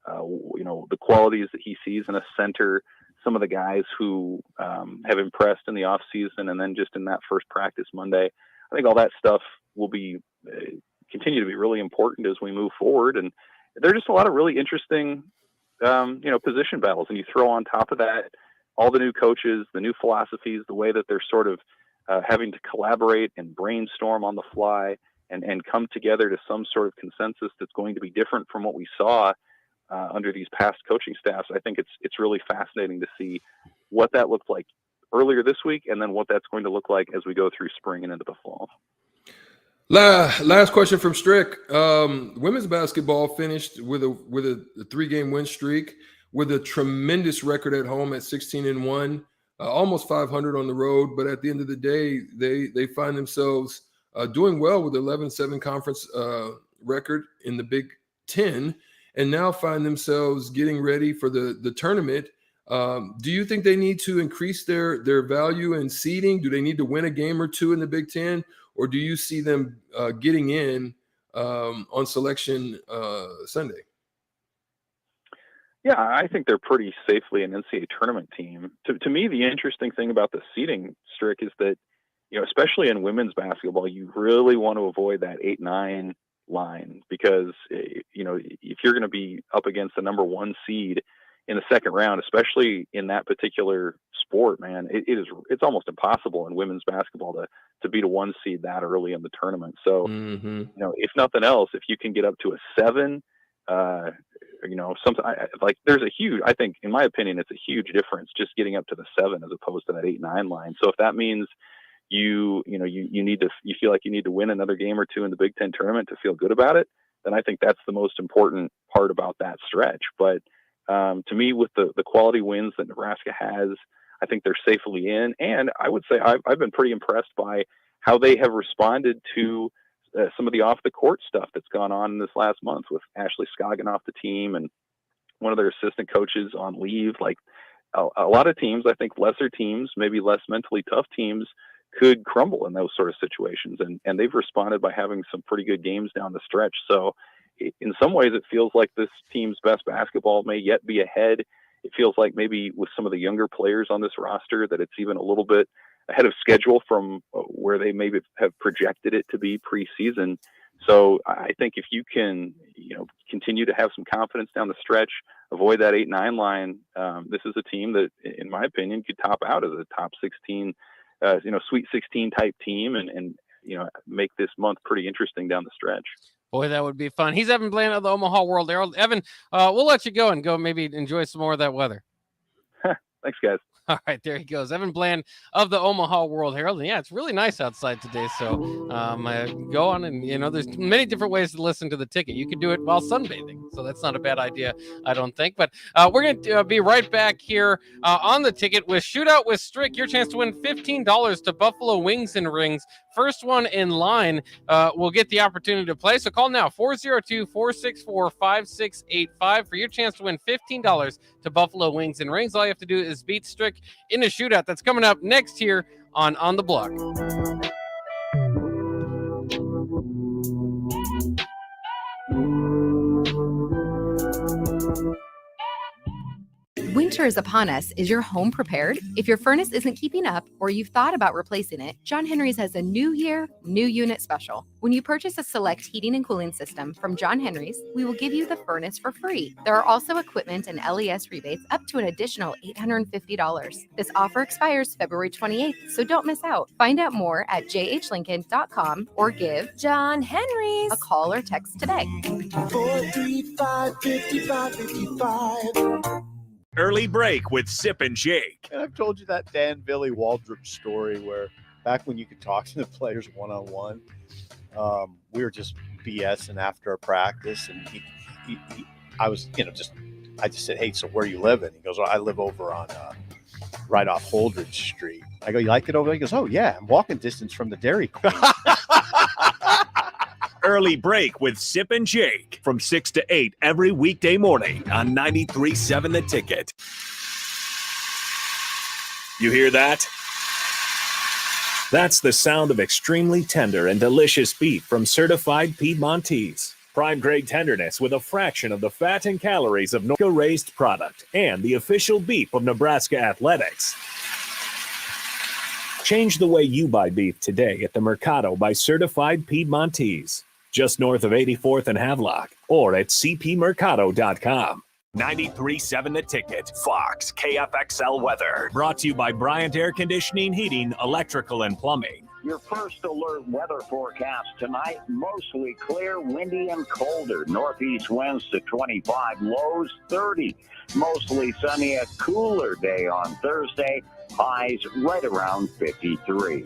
the qualities that he sees in a center, some of the guys who have impressed in the off season, and then just in that first practice Monday, I think all that stuff will be continue to be really important as we move forward. And there are just a lot of really interesting, position battles. And you throw on top of that all the new coaches, the new philosophies, the way that they're sort of having to collaborate and brainstorm on the fly and come together to some sort of consensus that's going to be different from what we saw under these past coaching staffs. I think it's really fascinating to see what that looked like earlier this week and then what that's going to look like as we go through spring and into the fall. Last question from Strick. Women's basketball finished with a 3-game win streak with a tremendous record at home at 16-1, almost 500 on the road. But at the end of the day, they find themselves doing well with 11-7 conference record in the Big Ten, and now find themselves getting ready for the tournament. Do you think they need to increase their value in seeding? Do they need to win a game or two in the Big Ten? Or do you see them getting in on selection Sunday? Yeah, I think they're pretty safely an NCAA tournament team. To me, the interesting thing about the seeding, Strick, is that, especially in women's basketball, you really want to avoid that 8-9 line, because if you're going to be up against the number 1 seed in the second round, especially in that particular sport, man, it's almost impossible in women's basketball to beat a 1 seed that early in the tournament. So, if nothing else, if you can get up to a 7, there's a huge, I think, in my opinion, it's a huge difference just getting up to the 7 as opposed to that 8-9 line. So if that means you feel like you need to win another game or two in the Big Ten tournament to feel good about it, then I think that's the most important part about that stretch. But to me, with the quality wins that Nebraska has, I think they're safely in. And I would say I've been pretty impressed by how they have responded to some of the off the court stuff that's gone on in this last month, with Ashley Scoggin off the team and one of their assistant coaches on leave. Like a lot of teams, I think lesser teams, maybe less mentally tough teams, could crumble in those sort of situations. And they've responded by having some pretty good games down the stretch. So in some ways, it feels like this team's best basketball may yet be ahead. It feels like maybe with some of the younger players on this roster that it's even a little bit ahead of schedule from where they maybe have projected it to be preseason. So I think if you can, continue to have some confidence down the stretch, avoid that 8-9 line, this is a team that, in my opinion, could top out as a top 16, Sweet 16 type team, and make this month pretty interesting down the stretch. Boy, that would be fun. He's Evan Bland of the Omaha World Herald. Evan, we'll let you go and go maybe enjoy some more of that weather. Thanks, guys. All right, there he goes. Evan Bland of the Omaha World Herald. And yeah, it's really nice outside today. So go on and, there's many different ways to listen to the ticket. You can do it while sunbathing. So that's not a bad idea, I don't think. But we're going to be right back here on the ticket with Shootout with Strick. Your chance to win $15 to Buffalo Wings and Rings. First one in line will get the opportunity to play. So call now, 402-464-5685 for your chance to win $15 to Buffalo Wings and Rings. All you have to do is beat Strick in a shootout. That's coming up next here on the Block. Winter is upon us. Is your home prepared? If your furnace isn't keeping up or you've thought about replacing it, John Henry's has a new year, new unit special. When you purchase a select heating and cooling system from John Henry's, we will give you the furnace for free. There are also equipment and LES rebates up to an additional $850. This offer expires February 28th, so don't miss out. Find out more at jhlincoln.com or give John Henry's a call or text today. 435-5555. Early break with Sip and Jake. And I've told you that Dan Billy Waldrop story where back when you could talk to the players one-on-one, we were just BSing after a practice, and I just said, "Hey, so where you living?" He goes, "Well, I live over on right off Holdridge Street." I go, "You like it over there?" He goes, "Oh yeah, I'm walking distance from the Dairy Queen." Early break with Sip and Jake from 6 to 8 every weekday morning on 93.7 The Ticket. You hear that? That's the sound of extremely tender and delicious beef from Certified Piedmontese. Prime grade tenderness with a fraction of the fat and calories of Nebraska-raised product and the official beef of Nebraska Athletics. Change the way you buy beef today at the Mercado by Certified Piedmontese, just north of 84th and Havelock, or at cpmercado.com. 93.7 The Ticket, Fox, KFXL weather. Brought to you by Bryant Air Conditioning, Heating, Electrical, and Plumbing. Your first alert weather forecast tonight, mostly clear, windy, and colder. Northeast winds to 25, lows 30. Mostly sunny, a cooler day on Thursday. Highs right around 53.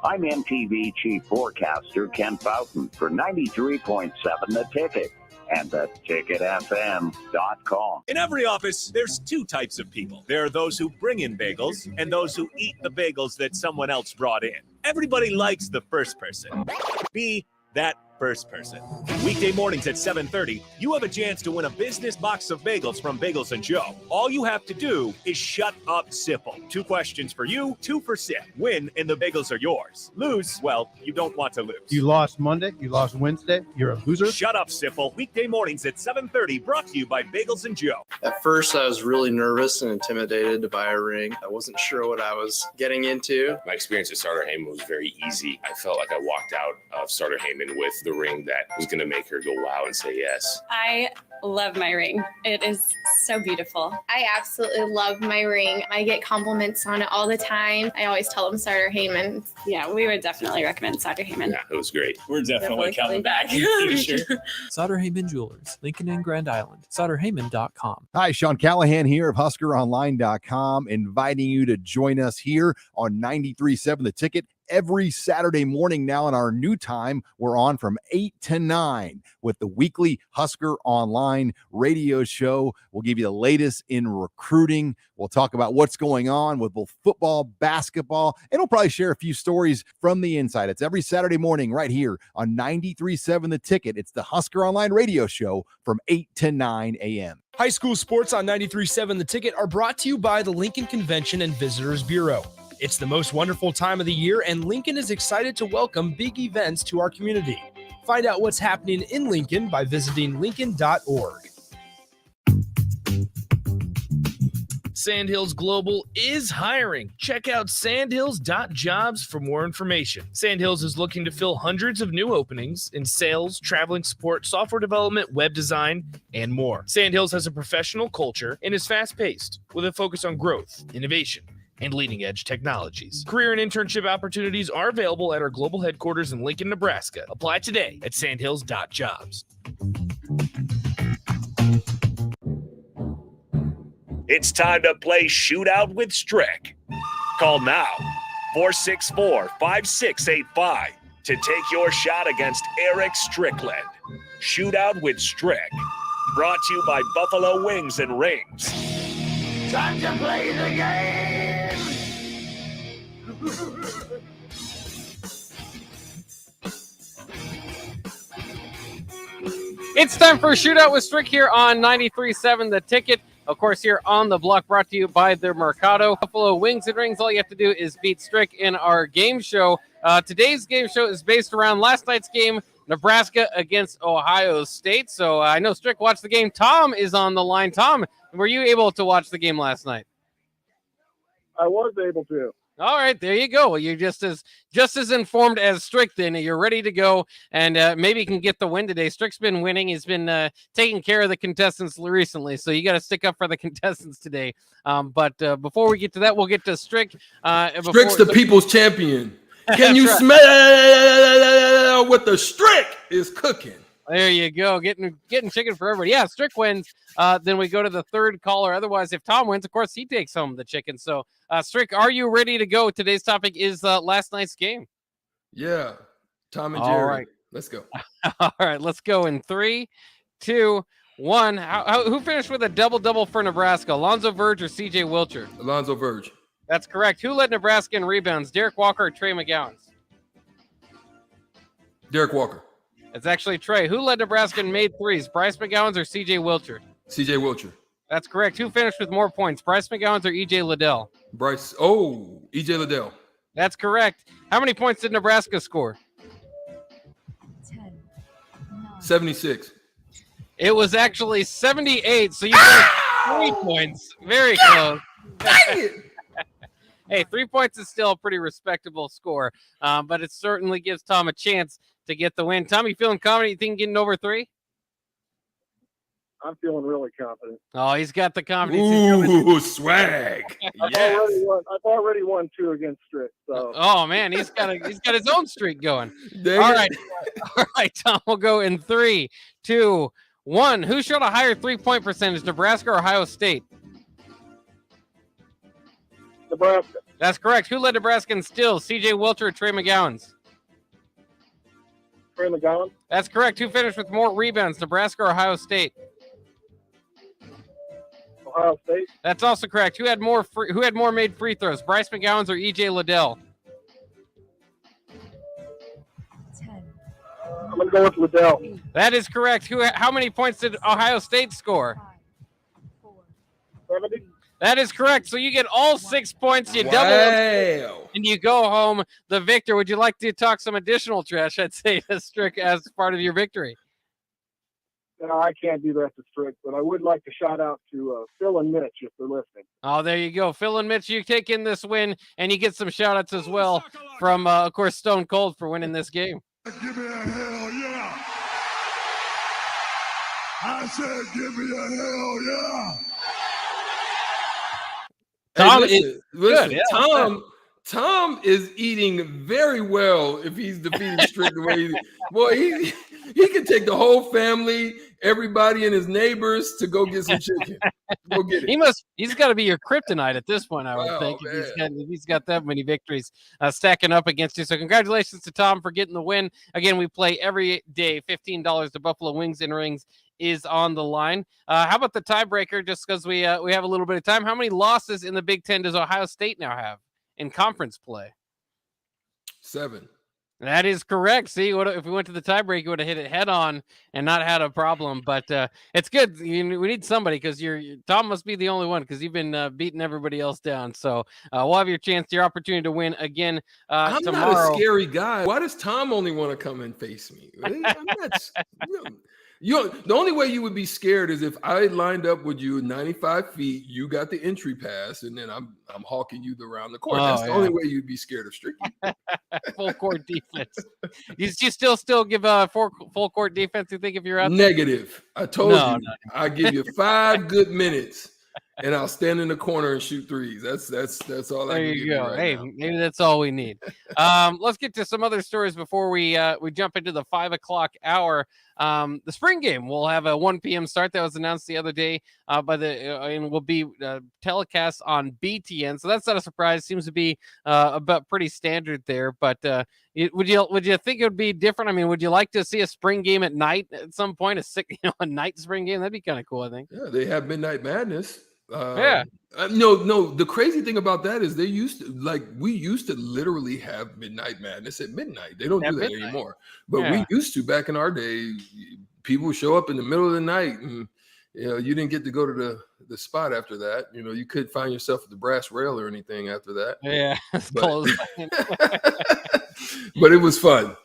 I'm MTV Chief Forecaster Ken Fountain for 93.7 The Ticket and theticketfm.com. In every office, there's two types of people. There are those who bring in bagels and those who eat the bagels that someone else brought in. Everybody likes the first person. Be that first person. Weekday mornings at 7:30, you have a chance to win a business box of bagels from Bagels & Joe. All you have to do is shut up, Sipple. 2 questions for you, 2 for Sip. Win and the bagels are yours. Lose, well, you don't want to lose. You lost Monday, you lost Wednesday, you're a loser. Shut up, Sipple. Weekday mornings at 7:30, brought to you by Bagels & Joe. At first, I was really nervous and intimidated to buy a ring. I wasn't sure what I was getting into. My experience at Starter Heyman was very easy. I felt like I walked out of Starter Heyman with the the ring that was going to make her go wow and say yes. I love my ring. It is so beautiful. I absolutely love my ring. I get compliments on it all the time. I always tell them Sauter Heyman. Yeah, we would definitely recommend Sauter Heyman. Yeah, it was great. We're definitely coming back in the future. Sauter Heyman Jewelers, Lincoln and Grand Island. SauterHeyman.com. Hi, Sean Callahan here of HuskerOnline.com, inviting you to join us here on 93.7 The Ticket every Saturday morning now. In our new time, we're on from 8 to 9 with the weekly Husker Online radio show. We'll give you the latest in recruiting. We'll talk about what's going on with both football, basketball, and we'll probably share a few stories from the inside. It's every Saturday morning right here on 93.7 The Ticket. It's the Husker Online radio show from 8 to 9 a.m. High school sports on 93.7 The Ticket are brought to you by the Lincoln Convention and Visitors Bureau. It's the most wonderful time of the year, and Lincoln is excited to welcome big events to our community. Find out what's happening in Lincoln by visiting lincoln.org. Sandhills Global is hiring. Check out sandhills.jobs for more information. Sandhills is looking to fill hundreds of new openings in sales, traveling support, software development, web design, and more. Sandhills has a professional culture and is fast-paced with a focus on growth, innovation, and leading-edge technologies. Career and internship opportunities are available at our global headquarters in Lincoln, Nebraska. Apply today at sandhills.jobs. It's time to play Shootout with Strick. Call now, 464-5685, to take your shot against Eric Strickland. Shootout with Strick. Brought to you by Buffalo Wings and Rings. Time to play the game! It's time for Shootout with Strick here on 93.7 The Ticket. Of course, here on the block, brought to you by the Mercado. Buffalo Wings and Rings. All you have to do is beat Strick in our game show. Today's game show is based around last night's game, Nebraska against Ohio State. So I know Strick watched the game. Tom is on the line. Tom, were you able to watch the game last night? I was able to. All right, there you go. Well, you're just as informed as Strick then. You're ready to go, and maybe you can get the win today. Strick's been winning. He's been taking care of the contestants recently, so you got to stick up for the contestants today. But before we get to that, we'll get to Strick. Strick's the people's champion. Can you smell what the Strick is cooking? There you go, getting chicken for everybody. Yeah, Strick wins. Then we go to the third caller. Otherwise, if Tom wins, of course, he takes home the chicken. So, Strick, are you ready to go? Today's topic is last night's game. Yeah, Tom and Jerry. All right. Let's go. All right, let's go in 3, 2, 1. Who finished with a double-double for Nebraska? Alonzo Verge or C.J. Wilcher? Alonzo Verge. That's correct. Who led Nebraska in rebounds? Derek Walker or Trey McGowens? Derek Walker. It's actually Trey. Who led Nebraska in made threes? Bryce McGowens or C.J. Wilcher? C.J. Wilcher. That's correct. Who finished with more points? Bryce McGowens or E.J. Liddell? Bryce. Oh, E.J. Liddell. That's correct. How many points did Nebraska score? 76. It was actually 78, so you got 3 points. Very close. Dang it! Hey, 3 points is still a pretty respectable score, but it certainly gives Tom a chance to get the win. Tom, you feeling confident? You think getting over 3? I'm feeling really confident. Oh, he's got the confidence. Ooh, swag. I've already won 2 against Strick. So. Oh man, he's got his own streak going. All right, Tom. We'll go in 3, 2, 1. Who showed a higher 3-point percentage, Nebraska or Ohio State? Nebraska. That's correct. Who led Nebraska in steals, C.J. Wilcher or Trey McGowens? Trey McGowens. That's correct. Who finished with more rebounds, Nebraska or Ohio State? Ohio State. That's also correct. Who had more made free throws, Bryce McGowens or E.J. Liddell? I'm going to go with Liddell. That is correct. How many points did Ohio State score? 70. That is correct. So you get all 6 points. You double them, and you go home the victor. Would you like to talk some additional trash, I'd say, to Strick as part of your victory? No, I can't do that to Strick, but I would like to shout out to Phil and Mitch if they're listening. Oh, there you go. Phil and Mitch, you take in this win, and you get some shout-outs as well from, of course, Stone Cold for winning this game. Give me a hell yeah. I said, give me a hell yeah. Tom hey, is listen, good. Yeah, Tom is eating very well if he's defeating Strick the way he can take the whole family, everybody and his neighbors to go get some chicken. Go get it. He's got to be your kryptonite at this point, I would think. If he's got that many victories stacking up against you. So congratulations to Tom for getting the win. Again, we play every day. $15 to Buffalo Wings and Rings is on the line. How about the tiebreaker? Just because we have a little bit of time. How many losses in the Big Ten does Ohio State now have in conference play? 7. That is correct. See, if we went to the tiebreak, you would have hit it head on and not had a problem. But it's good. We need somebody because Tom must be the only one because you've been beating everybody else down. So we'll have your opportunity to win again I'm tomorrow. not a scary guy. Why does Tom only want to come and face me? I'm not. The only way you would be scared is if I lined up with you 95 feet, you got the entry pass, and then I'm hawking you around the court. That's the only way you'd be scared of Stricky. Full court defense. You still give full court defense, you think, if you're out there? Negative. I told you. I give you 5 good minutes, and I'll stand in the corner and shoot threes. That's all I can give you go. Hey, maybe that's all we need. Let's get to some other stories before we jump into the 5 o'clock hour. The spring game will have a 1 p.m. start that was announced the other day and will be telecast on BTN. So that's not a surprise. Seems to be about pretty standard there. But would you think it would be different? I mean, would you like to see a spring game at night at some point? A night spring game? That'd be kind of cool, I think. Yeah, they have Midnight Madness. Yeah. No. The crazy thing about that is we used to literally have Midnight Madness at midnight. They don't do that anymore. But we used to back in our day. People would show up in the middle of the night, and you didn't get to go to the spot after that. You couldn't find yourself at the brass rail or anything after that. Yeah, but it was fun.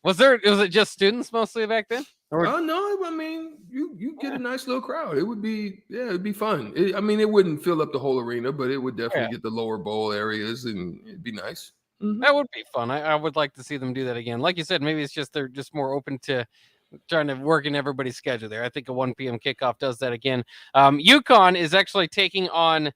Was it just students mostly back then? Oh no, I mean you get a nice little crowd. It'd be fun. It wouldn't fill up the whole arena, but it would definitely get the lower bowl areas, and it'd be nice. Mm-hmm. That would be fun. I would like to see them do that again. Like you said, maybe it's just they're just more open to trying to work in everybody's schedule there. I think a 1 p.m. kickoff does that again. UConn is actually taking on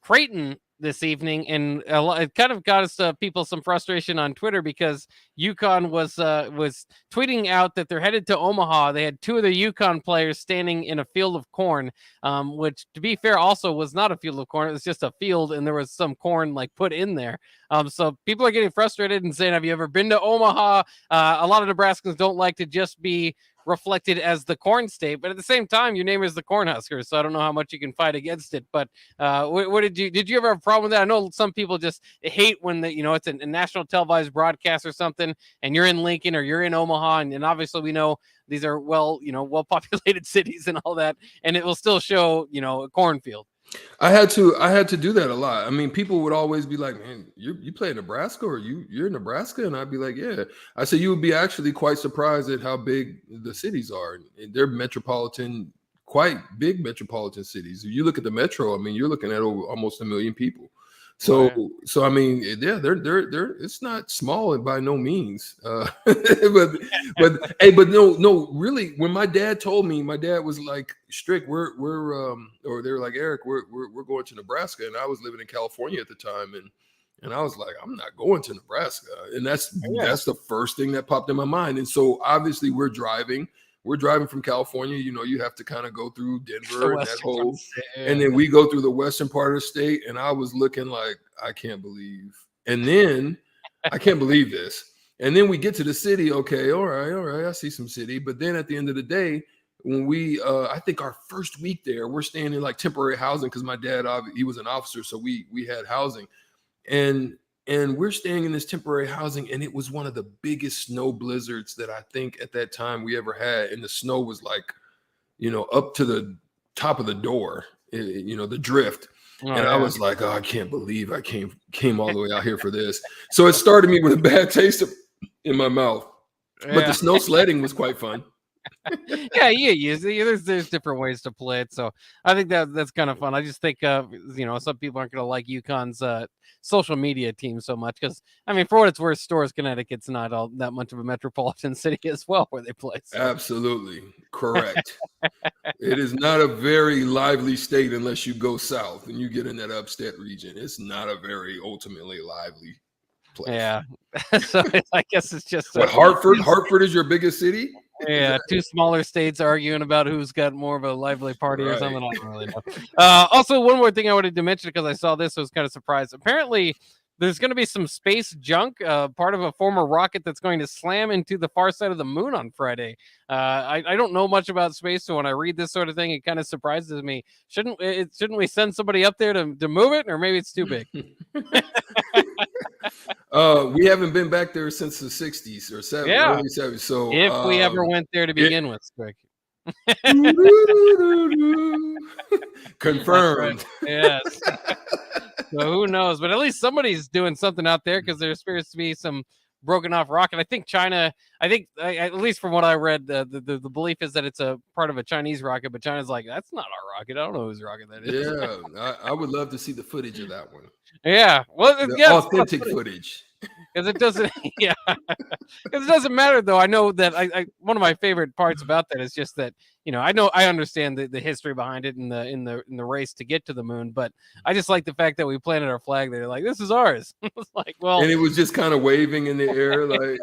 Creighton this evening, and it kind of got us people some frustration on Twitter because UConn was tweeting out that they're headed to Omaha. They had 2 of the UConn players standing in a field of corn, which, to be fair, also was not a field of corn. It was just a field, and there was some corn put in there. So people are getting frustrated and saying, "Have you ever been to Omaha?" A lot of Nebraskans don't like to just be reflected as the corn state, but at the same time, your name is the Cornhuskers, so I don't know how much you can fight against it. But what did you ever have a problem with that? I know some people just hate when it's a national televised broadcast or something, and you're in Lincoln or you're in Omaha, and obviously we know these are well populated cities and all that, and it will still show a cornfield. I had to do that a lot. I mean, people would always be like, "Man, you play in Nebraska, or you're in Nebraska?" And I'd be like, "Yeah." I said, "You would be actually quite surprised at how big the cities are. They're quite big metropolitan cities. If you look at the metro, I mean, you're looking at over almost 1 million people. So I mean, they're it's not small and by no means. But no, really, when my dad told me, my dad was like, "Strick, or they were like, Eric, we're going to Nebraska," and I was living in California at the time, and I was like, "I'm not going to Nebraska," and that's the first thing that popped in my mind. And so obviously we're driving from California. You have to kind of go through Denver and that whole, and then we go through the western part of the state. And I was looking like, I can't believe. And then I can't believe this. And then we get to the city. Okay, all right. I see some city. But then at the end of the day, when we, I think our first week there, we're staying in temporary housing because my dad, he was an officer, so we had housing, and we're staying in this temporary housing, and it was one of the biggest snow blizzards that I think at that time we ever had. And the snow was up to the top of the door, the drift. I was like, "Oh, I can't believe I came all the way out here for this." So it started me with a bad taste in my mouth. But the snow sledding was quite fun. Yeah, there's different ways to play it, so I think that's kind of fun. I just think some people aren't going to like UConn's social media team so much because I mean, for what it's worth, Storrs, Connecticut's not all that much of a metropolitan city as well where they play. So. Absolutely correct. It is not a very lively state unless you go south and you get in that upstate region. It's not a very ultimately lively place. Yeah, so I guess it's just what Hartford. Hartford is your biggest city. Yeah, two smaller states arguing about who's got more of a lively party or something. I don't really know. Also, one more thing I wanted to mention because I saw this, I was kind of surprised. Apparently, there's going to be some space junk, part of a former rocket that's going to slam into the far side of the moon on Friday. I don't know much about space, so when I read this sort of thing, it kind of surprises me. Shouldn't we send somebody up there to move it, or maybe it's too big? We haven't been back there since the 60s or 70s. Yeah. Early 70s. So if we ever went there to begin with, quick. Confirmed. Right. Yes. So who knows? But at least somebody's doing something out there because there appears to be some broken off rocket. I think China. At least from what I read, the belief is that it's a part of a Chinese rocket, but China's like, that's not our rocket. I don't know whose rocket that is. Yeah, I would love to see the footage of that one. Yeah, well, authentic footage. Because it doesn't, because it doesn't matter though. I know that I one of my favorite parts about that is just that I understand the history behind it in the race to get to the moon, but I just like the fact that we planted our flag there. Like, this is ours. It's like, well, and it was just kind of waving in the air, like,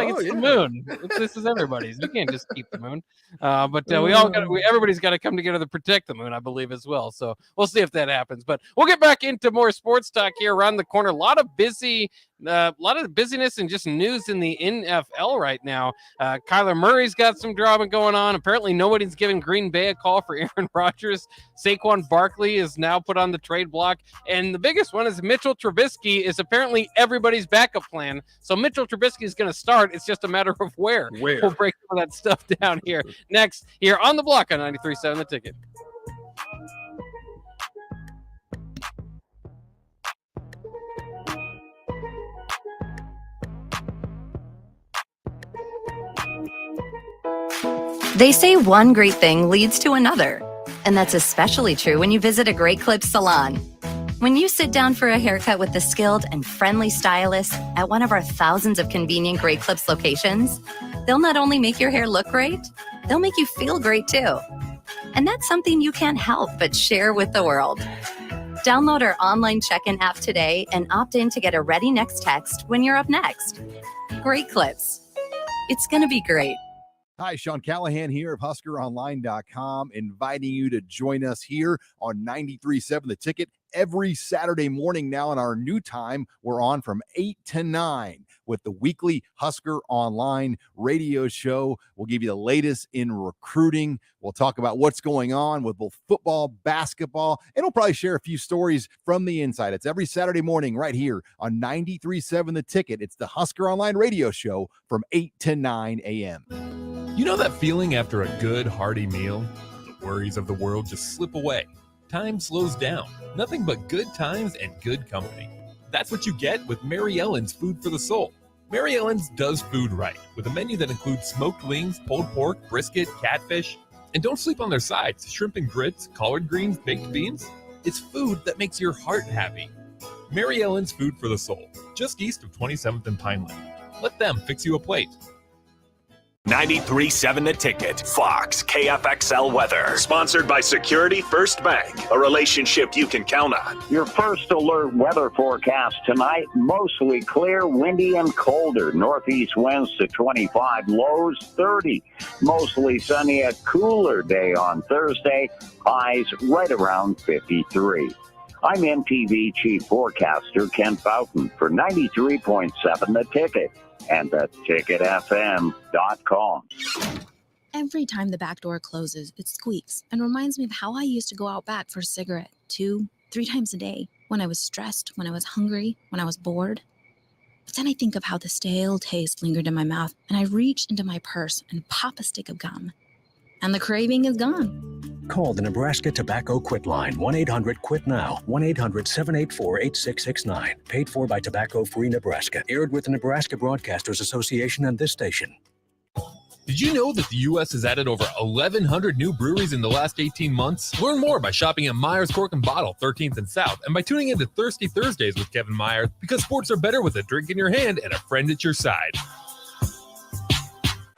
it's the moon. This is everybody's. You can't just keep the moon. But everybody's got to come together to protect the moon, I believe, as well. So we'll see if that happens. But we'll get back into more sports talk here around the corner. A lot of busyness and just news in the NFL right now. Kyler Murray's got some drama going on. Apparently, nobody's giving Green Bay a call for Aaron Rodgers. Saquon Barkley is now put on the trade block. And the biggest one is Mitchell Trubisky is apparently everybody's backup plan. So Mitchell Trubisky is going to start. It's just a matter of where. We'll break all that stuff down here next, here on the block on 93.7 The Ticket. They say one great thing leads to another, and that's especially true when you visit a Great Clips salon. When you sit down for a haircut with the skilled and friendly stylist at one of our thousands of convenient Great Clips locations, they'll not only make your hair look great, they'll make you feel great too. And that's something you can't help but share with the world. Download our online check-in app today and opt in to get a ready next text when you're up next. Great Clips. It's going to be great. Hi, Sean Callahan here of HuskerOnline.com, inviting you to join us here on 93.7 The Ticket every Saturday morning. Now in our new time, we're on from 8 to 9 with the weekly Husker Online radio show. We'll give you the latest in recruiting. We'll talk about what's going on with both football, basketball, and we'll probably share a few stories from the inside. It's every Saturday morning right here on 93.7 The Ticket. It's the Husker Online radio show from 8 to 9 a.m. You know that feeling after a good, hearty meal? The worries of the world just slip away. Time slows down. Nothing but good times and good company. That's what you get with Mary Ellen's Food for the Soul. Mary Ellen's does food right, with a menu that includes smoked wings, pulled pork, brisket, catfish. And don't sleep on their sides, shrimp and grits, collard greens, baked beans. It's food that makes your heart happy. Mary Ellen's Food for the Soul, just east of 27th and Pineland. Let them fix you a plate. 93.7 The Ticket. Fox KFXL weather. Sponsored by Security First Bank. A relationship you can count on. Your first alert weather forecast tonight, mostly clear, windy and colder. Northeast winds to 25, lows 30. Mostly sunny, a cooler day on Thursday. Highs right around 53. I'm MTV Chief Forecaster Ken Fountain for 93.7 The Ticket and theticketfm.com. Every time the back door closes, it squeaks and reminds me of how I used to go out back for a cigarette 2-3 times a day when I was stressed, when I was hungry, when I was bored. But then I think of how the stale taste lingered in my mouth, and I reach into my purse and pop a stick of gum. And the craving is gone. Call the Nebraska Tobacco Quit Line, 1-800-QUIT-NOW, 1-800-784-8669. Paid for by Tobacco Free Nebraska. Aired with the Nebraska Broadcasters Association and this station. Did you know that the U.S. has added over 1,100 new breweries in the last 18 months? Learn more by shopping at Myers Cork and Bottle, 13th and South, and by tuning into Thirsty Thursdays with Kevin Myers, because sports are better with a drink in your hand and a friend at your side.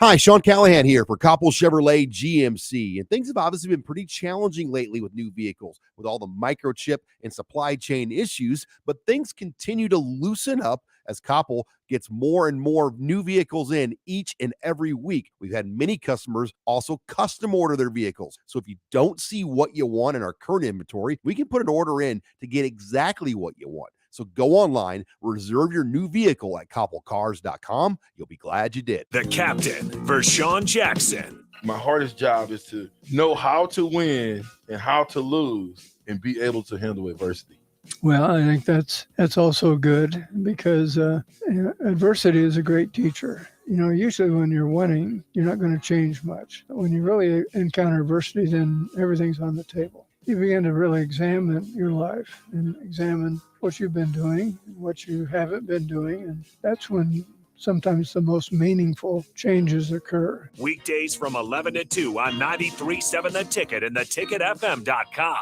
Hi, Sean Callahan here for Coppell Chevrolet GMC. And things have obviously been pretty challenging lately with new vehicles, with all the microchip and supply chain issues, but things continue to loosen up as Coppell gets more and more new vehicles in each and every week. We've had many customers also custom order their vehicles. So if you don't see what you want in our current inventory, we can put an order in to get exactly what you want. So go online, reserve your new vehicle at CoppellCars.com. You'll be glad you did. The captain, Vershawn Jackson. My hardest job is to know how to win and how to lose and be able to handle adversity. Well, I think that's also good because adversity is a great teacher. Usually when you're winning, you're not going to change much. But when you really encounter adversity, then everything's on the table. You begin to really examine your life and examine what you've been doing and what you haven't been doing. And that's when sometimes the most meaningful changes occur. Weekdays from 11 to 2 on 93.7 The Ticket and theticketfm.com.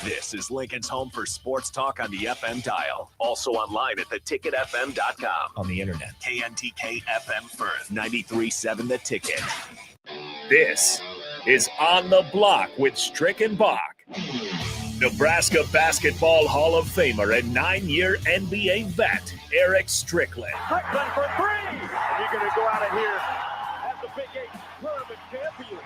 This is Lincoln's home for sports talk on the FM dial. Also online at theticketfm.com. On the internet. KNTK FM Firth, 93.7 The Ticket. This is On the Block with Strick and Bach. Nebraska Basketball Hall of Famer and 9-year NBA vet, Eric Strickland. Strickland for three. You're going to go out of here as the Big 8 tournament champion.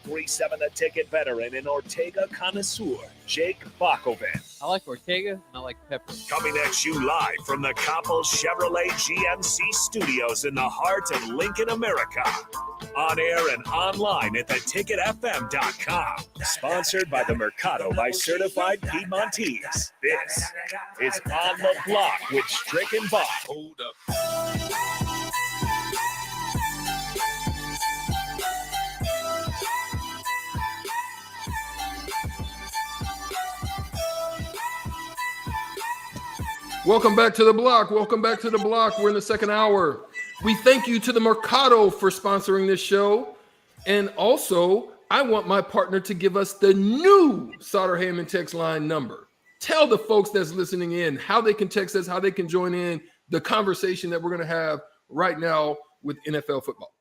93.7 The Ticket veteran and Ortega connoisseur, Jake Bakoven. I like Ortega and I like pepper. Coming at you live from the Coppell Chevrolet GMC studios in the heart of Lincoln, America. On air and online at theticketfm.com. Sponsored by the Mercado by Certified Piedmontese. This is On the Block with Strick and Bach. Hold up. Welcome back to the block. Welcome back to the block. We're in the second hour. We thank you to the Mercado for sponsoring this show. And also, I want my partner to give us the new Sauter Heyman text line number. Tell the folks that's listening in how they can text us, how they can join in the conversation that we're going to have right now with NFL football.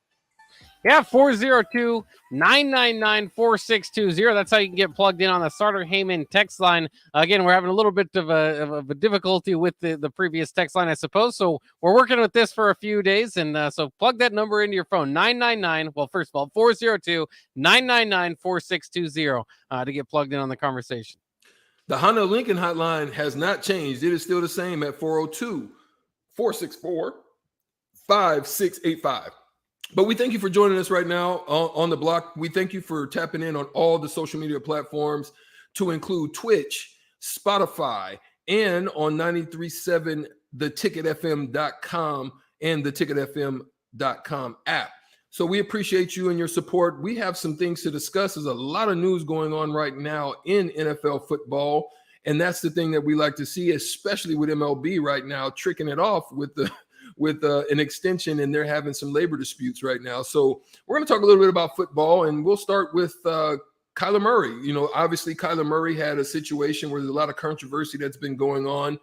Yeah, 402-999-4620. That's how you can get plugged in on the Sauter Heyman text line. Again, we're having a little bit of a difficulty with the previous text line, I suppose. So we're working with this for a few days. And so plug that number into your phone, 999. Well, first of all, 402-999-4620 to get plugged in on the conversation. The Honda Lincoln hotline has not changed. It is still the same at 402-464-5685. But we thank you for joining us right now on the block. We thank you for tapping in on all the social media platforms to include Twitch, Spotify, and on 93.7 theticketfm.com and the ticketfm.com app. So we appreciate you and your support. We have some things to discuss. There's a lot of news going on right now in NFL football. And that's the thing that we like to see, especially with MLB right now, tricking it off with an extension, and they're having some labor disputes right now. So we're going to talk a little bit about football, and we'll start with Kyler Murray. Obviously Kyler Murray had a situation where there's a lot of controversy that's been going on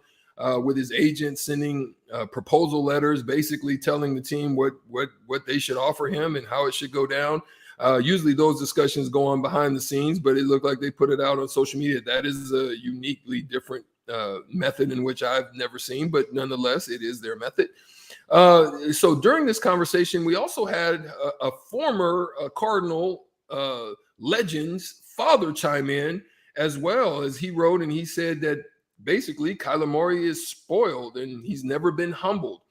with his agent sending proposal letters, basically telling the team what they should offer him and how it should go down. Usually those discussions go on behind the scenes, but it looked like they put it out on social media. That is a uniquely different method in which I've never seen, but nonetheless, it is their method. So during this conversation, we also had a former Cardinal legend's father chime in as well, as he wrote, and he said that basically Kyler Murray is spoiled and he's never been humbled.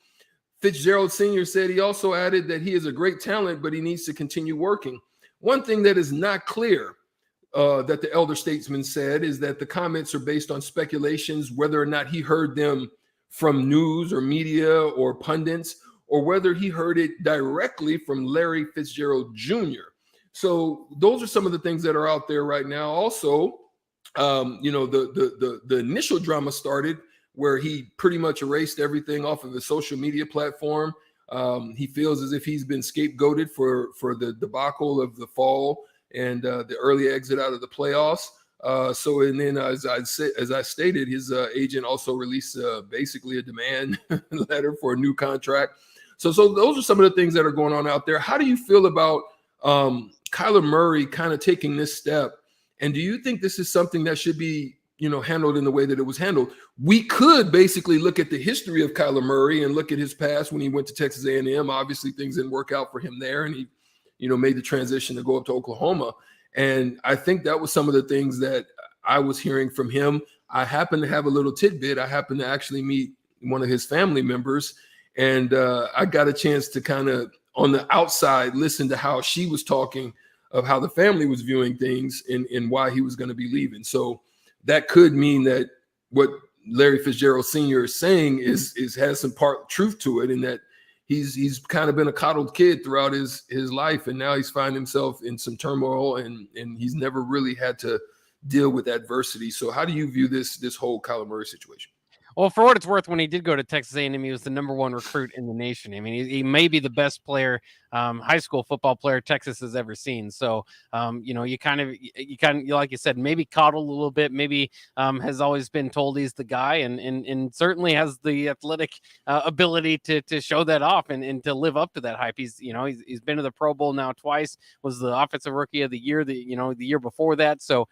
Fitzgerald Sr. said he also added that he is a great talent, but he needs to continue working. One thing that is not clear that the elder statesman said is that the comments are based on speculations, whether or not he heard them from news or media or pundits, or whether he heard it directly from Larry Fitzgerald Jr. So those are some of the things that are out there right now. Also, the initial drama started where he pretty much erased everything off of his social media platform. He feels as if he's been scapegoated for the debacle of the fall and the early exit out of the playoffs. And then as I stated, his agent also released basically a demand letter for a new contract. So those are some of the things that are going on out there. How do you feel about Kyler Murray kind of taking this step? And do you think this is something that should be, handled in the way that it was handled? We could basically look at the history of Kyler Murray and look at his past when he went to Texas A&M. Obviously, things didn't work out for him there, and he, made the transition to go up to Oklahoma. And I think that was some of the things that I was hearing from him. I happened to have a little tidbit. I happened to actually meet one of his family members, and I got a chance to kind of on the outside listen to how she was talking of how the family was viewing things and why he was going to be leaving. So that could mean that what Larry Fitzgerald Sr. is saying has some part truth to it, and that he's kind of been a coddled kid throughout his life, and now he's finding himself in some turmoil, and he's never really had to deal with adversity. So how do you view this whole Kyler Murray situation? Well, for what it's worth, when he did go to Texas A&M, he was the -- recruit in the nation. I mean, he may be the best player, high school football player Texas has ever seen. So, you kind of, like you said, maybe coddled a little bit, maybe has always been told he's the guy, and certainly has the athletic ability to show that off and to live up to that hype. He's been to the Pro Bowl now twice, was the offensive rookie of the year, the year before that. So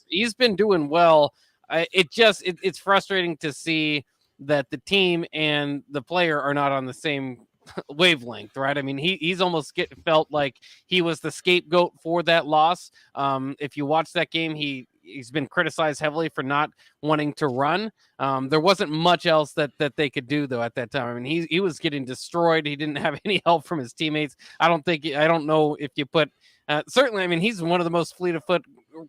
he's been doing well. It's frustrating to see that the team and the player are not on the same wavelength, right? I mean, he's almost felt like he was the scapegoat for that loss. If you watch that game, he's been criticized heavily for not wanting to run. There wasn't much else that they could do though at that time. I mean, he was getting destroyed. He didn't have any help from his teammates. I don't know if you put certainly, I mean, he's one of the most fleet of foot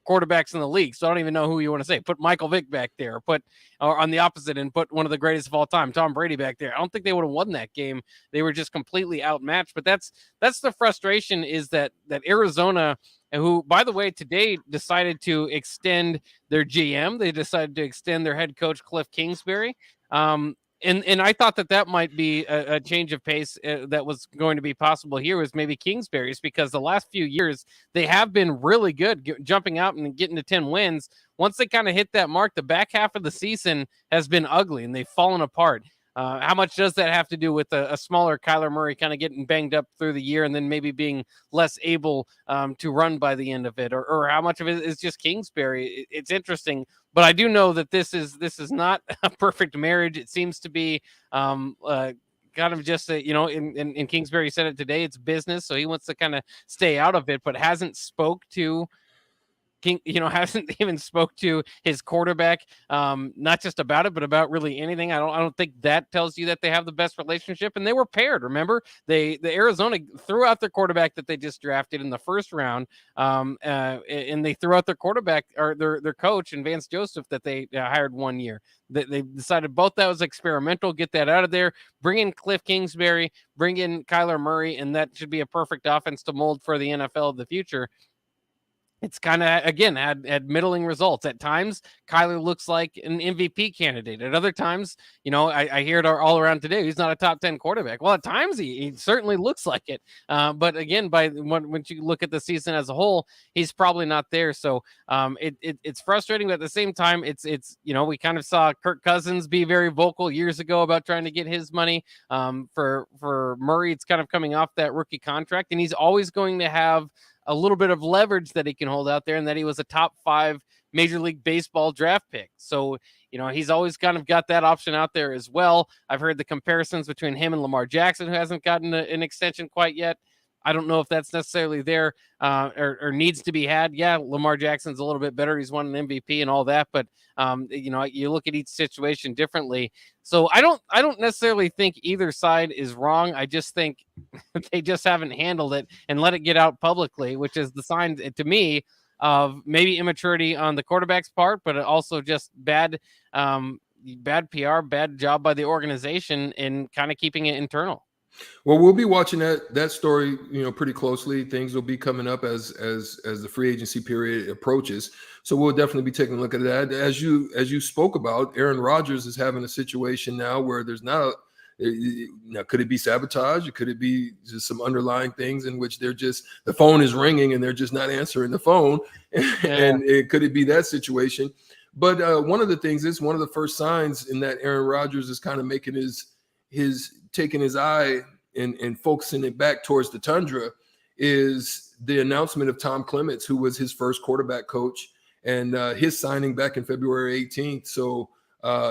quarterbacks in the league. So I don't even know who you want to say. Put Michael Vick back there, or on the opposite and put one of the greatest of all time, Tom Brady, back there. I don't think they would have won that game. They were just completely outmatched. But that's the frustration, is that Arizona, who, by the way, today decided to extend their GM. They decided to extend their head coach, Cliff Kingsbury. And I thought that might be a change of pace that was going to be possible here, was maybe Kingsbury's, because the last few years they have been really good, jumping out and getting to 10 wins. Once they kind of hit that mark, the back half of the season has been ugly and they've fallen apart. How much does that have to do with a smaller Kyler Murray kind of getting banged up through the year and then maybe being less able to run by the end of it, or how much of it is just Kingsbury? It's interesting, but I do know that this is not a perfect marriage. It seems to be kind of just and Kingsbury said it today. It's business, so he wants to kind of stay out of it, but hasn't spoke to hasn't even spoke to his quarterback, not just about it, but about really anything. I don't think that tells you that they have the best relationship. And they were paired. Remember, the Arizona threw out their quarterback that they just drafted in the first round, and they threw out their quarterback, or their coach, and Vance Joseph, that they hired 1 year. They decided both that was experimental. Get that out of there. Bring in Cliff Kingsbury. Bring in Kyler Murray, and that should be a perfect offense to mold for the NFL of the future. It's kind of, again, had middling results. At times, Kyler looks like an MVP candidate. At other times, I hear it all around today, he's not a top 10 quarterback. Well, at times he certainly looks like it. But again, when you look at the season as a whole, he's probably not there. So it's frustrating, but at the same time, it's we kind of saw Kirk Cousins be very vocal years ago about trying to get his money. For Murray, it's kind of coming off that rookie contract, and he's always going to have a little bit of leverage that he can hold out there, and that he was a top 5 Major League Baseball draft pick. So, he's always kind of got that option out there as well. I've heard the comparisons between him and Lamar Jackson, who hasn't gotten an extension quite yet. I don't know if that's necessarily there or needs to be had. Yeah, Lamar Jackson's a little bit better. He's won an MVP and all that, but you look at each situation differently. So I don't necessarily think either side is wrong. I just think they just haven't handled it and let it get out publicly, which is the sign to me of maybe immaturity on the quarterback's part, but also just bad PR, bad job by the organization in kind of keeping it internal. Well, we'll be watching that story, pretty closely. Things will be coming up as the free agency period approaches. So we'll definitely be taking a look at that. As you spoke about, Aaron Rodgers is having a situation now where there's not Now, could it be sabotage? Or could it be just some underlying things in which the phone is ringing and they're just not answering the phone? And could it be that situation? But one of the things is one of the first signs in that Aaron Rodgers is kind of making taking his eye and focusing it back towards the tundra is the announcement of Tom Clements, who was his first quarterback coach, and his signing back in February 18th. So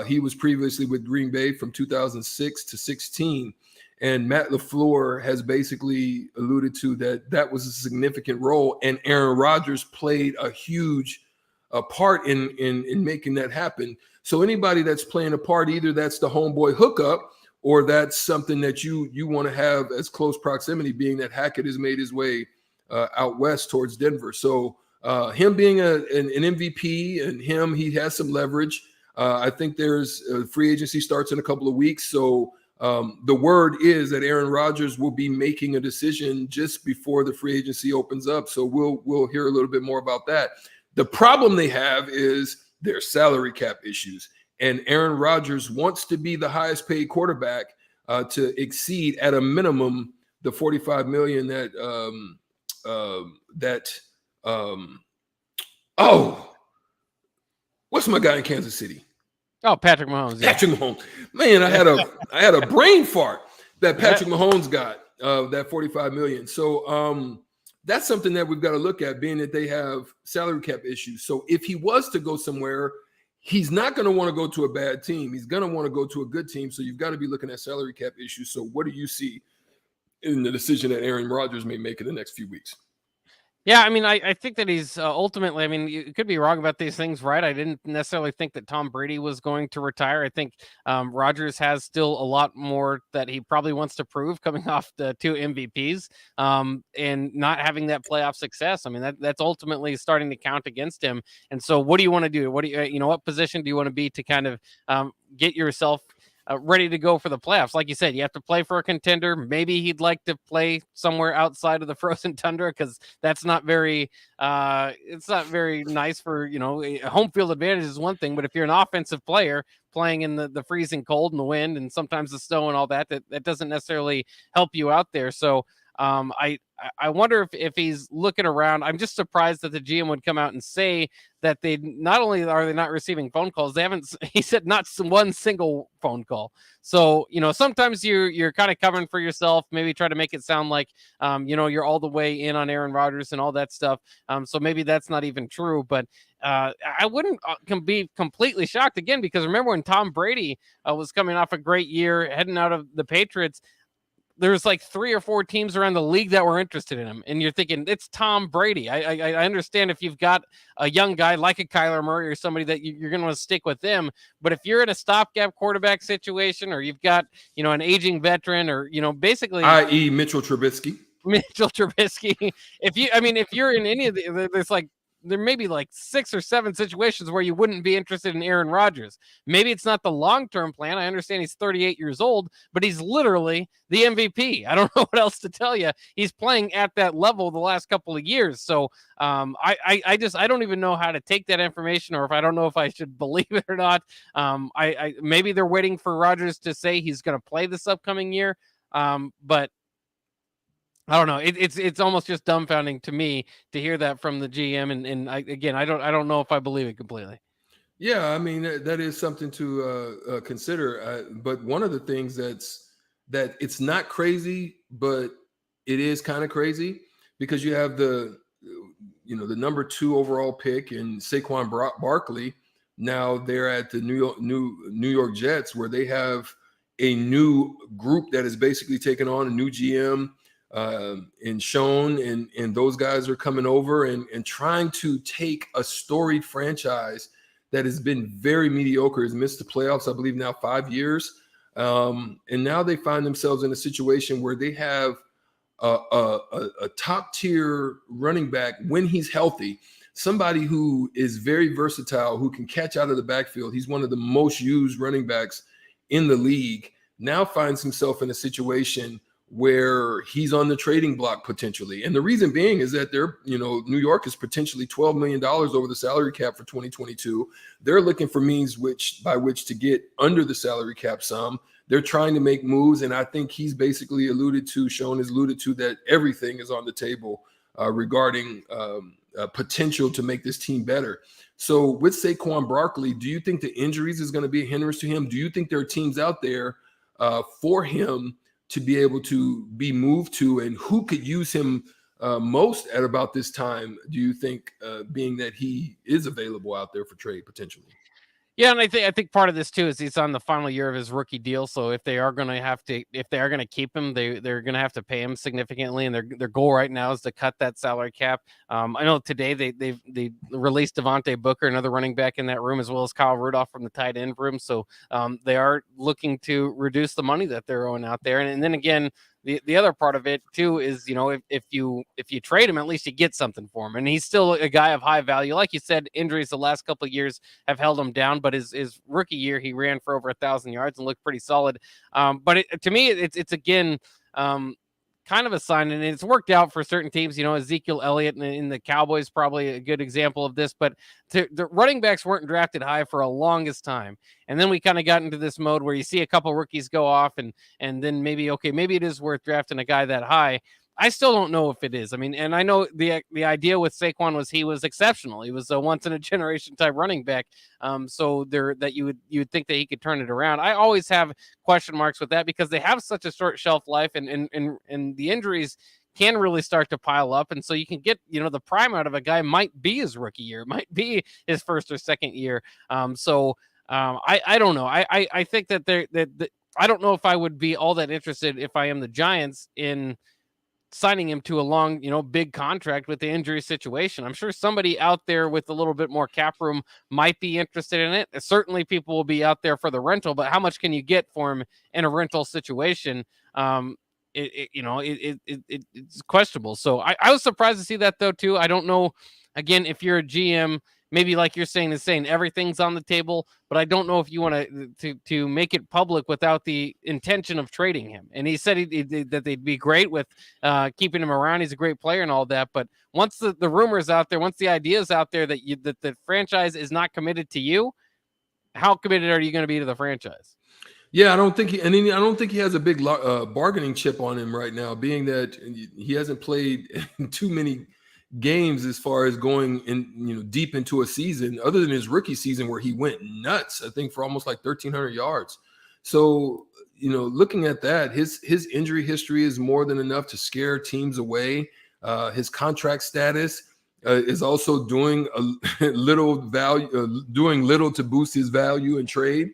he was previously with Green Bay from 2006 to 16. And Matt LaFleur has basically alluded to that was a significant role. And Aaron Rodgers played a huge part in making that happen. So anybody that's playing a part, either that's the homeboy hookup or that's something that you want to have as close proximity, being that Hackett has made his way out west towards Denver. So him being an MVP and he has some leverage. I think there's free agency starts in a couple of weeks. So the word is that Aaron Rodgers will be making a decision just before the free agency opens up. So we'll hear a little bit more about that. The problem they have is their salary cap issues. And Aaron Rodgers wants to be the highest paid quarterback to exceed at a minimum the $45 million what's my guy in Kansas City? Oh, Patrick Mahomes. Yeah. Patrick Mahomes. Man, I had a brain fart that Patrick Mahomes got that $45 million. So that's something that we've got to look at, being that they have salary cap issues. So if he was to go somewhere, he's not going to want to go to a bad team. He's going to want to go to a good team. So you've got to be looking at salary cap issues. So what do you see in the decision that Aaron Rodgers may make in the next few weeks? Yeah, I mean, I think that he's ultimately, I mean, you could be wrong about these things, right? I didn't necessarily think that Tom Brady was going to retire. I think Rodgers has still a lot more that he probably wants to prove coming off the 2 MVPs and not having that playoff success. I mean, that's ultimately starting to count against him. And so what do you want to do? What do you, what position do you want to be to kind of get yourself ready to go for the playoffs? Like you said, you have to play for a contender. Maybe he'd like to play somewhere outside of the frozen tundra because that's not very it's not very nice for, home field advantage is one thing, but if you're an offensive player playing in the freezing cold and the wind and sometimes the snow and all that doesn't necessarily help you out there. So I wonder if he's looking around. I'm just surprised that the GM would come out and say that they not only are they not receiving phone calls, he said not one single phone call. So, sometimes you're kind of covering for yourself, maybe try to make it sound like, you're all the way in on Aaron Rodgers and all that stuff. So maybe that's not even true, but I wouldn't be completely shocked again, because remember when Tom Brady was coming off a great year, heading out of the Patriots, there's like 3 or 4 teams around the league that were interested in him. And you're thinking, it's Tom Brady. I understand if you've got a young guy like a Kyler Murray or somebody that you're going to want to stick with them. But if you're in a stopgap quarterback situation, or you've got, an aging veteran, or, basically, i.e. Mitchell Trubisky, if you're in any of there's like, there may be like 6 or 7 situations where you wouldn't be interested in Aaron Rodgers. Maybe it's not the long-term plan. I understand he's 38 years old, but he's literally the MVP. I don't know what else to tell you. He's playing at that level the last couple of years. So I don't even know how to take that information, or I don't know if I should believe it or not. Maybe they're waiting for Rodgers to say he's going to play this upcoming year. But I don't know. It's almost just dumbfounding to me to hear that from the GM, and I don't know if I believe it completely. Yeah, I mean that is something to consider. But one of the things that it's not crazy, but it is kind of crazy, because you have the number 2 overall pick in Saquon Barkley. Now they're at the New York Jets, where they have a new group that is basically taking on a new GM. And Sean and those guys are coming over and trying to take a storied franchise that has been very mediocre, has missed the playoffs, I believe now 5 years. And now they find themselves in a situation where they have a top tier running back when he's healthy, somebody who is very versatile, who can catch out of the backfield. He's one of the most used running backs in the league. Now finds himself in a situation where he's on the trading block potentially. And the reason being is that New York is potentially $12 million over the salary cap for 2022. They're looking for means by which to get under the salary cap sum. they're trying to make moves, and I think he's basically Sean has alluded to that everything is on the table regarding potential to make this team better. So with Saquon Barkley, do you think the injuries is going to be a hindrance to him? Do you think there are teams out there for him to be able to be moved to, and who could use him most at about this time, do you think, being that he is available out there for trade potentially? Yeah, and I think part of this too is he's on the final year of his rookie deal. So if they are going to keep him, they're going to have to pay him significantly. And their goal right now is to cut that salary cap. I know today they released Devontae Booker, another running back in that room, as well as Kyle Rudolph from the tight end room. So they are looking to reduce the money that they're owing out there. And then again, the other part of it too is, if you trade him, at least you get something for him. And he's still a guy of high value. Like you said, injuries the last couple of years have held him down, but his rookie year, he ran for over 1,000 yards and looked pretty solid. But to me, it's again, kind of a sign, and it's worked out for certain teams. Ezekiel Elliott in the Cowboys, probably a good example of this, but the running backs weren't drafted high for a longest time. And then we kind of got into this mode where you see a couple rookies go off and then maybe it is worth drafting a guy that high. I still don't know if it is. I mean, and I know the idea with Saquon was he was exceptional. He was a once in a generation type running back. So you would think that he could turn it around. I always have question marks with that because they have such a short shelf life, and the injuries can really start to pile up. And so you can get, the prime out of a guy might be his rookie year, might be his first or second year. I don't know. I think that I don't know if I would be all that interested if I am the Giants in signing him to a long, big contract with the injury situation. I'm sure somebody out there with a little bit more cap room might be interested in it. Certainly people will be out there for the rental, but how much can you get for him in a rental situation? It's questionable. So I was surprised to see that though, too. I don't know, again, if you're a GM, maybe like you're saying everything's on the table, but I don't know if you want to make it public without the intention of trading him. And he said that they'd be great with keeping him around. He's a great player and all that. But once the rumors out there, once the ideas out there that the franchise is not committed to you, how committed are you going to be to the franchise? Yeah, I don't think he has a big bargaining chip on him right now, being that he hasn't played in too many games as far as going in, deep into a season, other than his rookie season where he went nuts, I think, for almost like 1,300 yards. So, looking at that, his injury history is more than enough to scare teams away. His contract status is also doing little to boost his value and trade.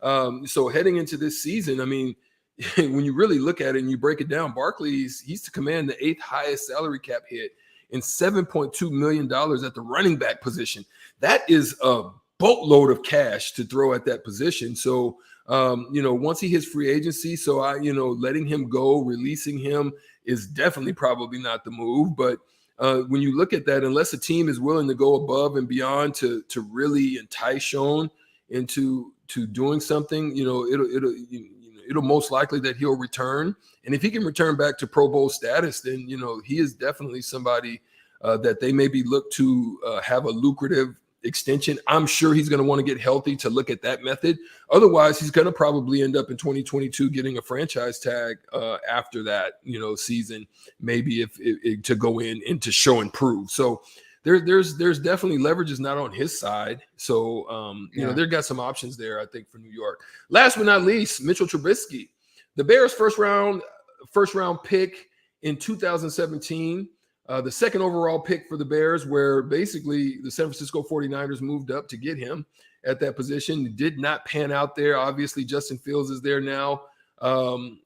So heading into this season, I mean, when you really look at it and you break it down, Barkley's he's to command the 8th highest salary cap hit and $7.2 million at the running back position. That is a boatload of cash to throw at that position. So, once he hits free agency, letting him go, releasing him is definitely probably not the move. But when you look at that, unless a team is willing to go above and beyond to really entice Sean into doing something, it'll most likely that he'll return. And if he can return back to Pro Bowl status, then, he is definitely somebody that they maybe look to have a lucrative extension. I'm sure he's going to want to get healthy to look at that method. Otherwise, he's going to probably end up in 2022 getting a franchise tag after that, season, maybe if to go in and to show and prove. So there's definitely leverage is not on his side. So, they've got some options there, I think, for New York. Last but not least, Mitchell Trubisky, the Bears first round pick in 2017, the second overall pick for the Bears, where basically the San Francisco 49ers moved up to get him at that position. It did not pan out there. Obviously, Justin Fields is there now.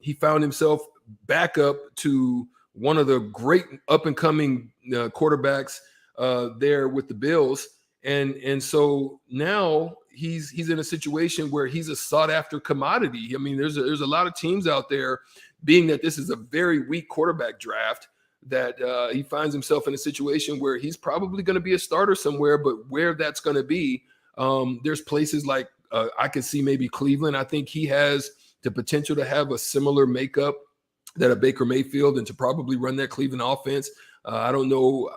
He found himself back up to one of the great up-and-coming quarterbacks there with the Bills. And so now he's in a situation where he's a sought-after commodity. I mean, there's a lot of teams out there, being that this is a very weak quarterback draft, that he finds himself in a situation where he's probably going to be a starter somewhere, but where that's going to be, there's places like I could see maybe Cleveland. I think he has the potential to have a similar makeup that a Baker Mayfield and to probably run that Cleveland offense. I don't know,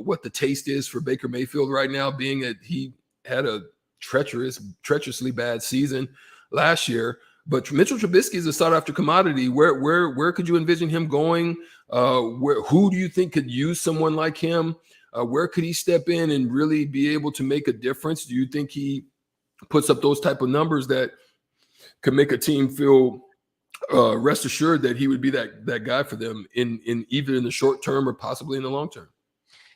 what the taste is for Baker Mayfield right now, being that he had a treacherously bad season last year. But Mitchell Trubisky is a sought-after commodity. Where could you envision him going? Who do you think could use someone like him? Where could he step in and really be able to make a difference? Do you think he puts up those type of numbers that could make a team feel rest assured that he would be that guy for them in either in the short term or possibly in the long term?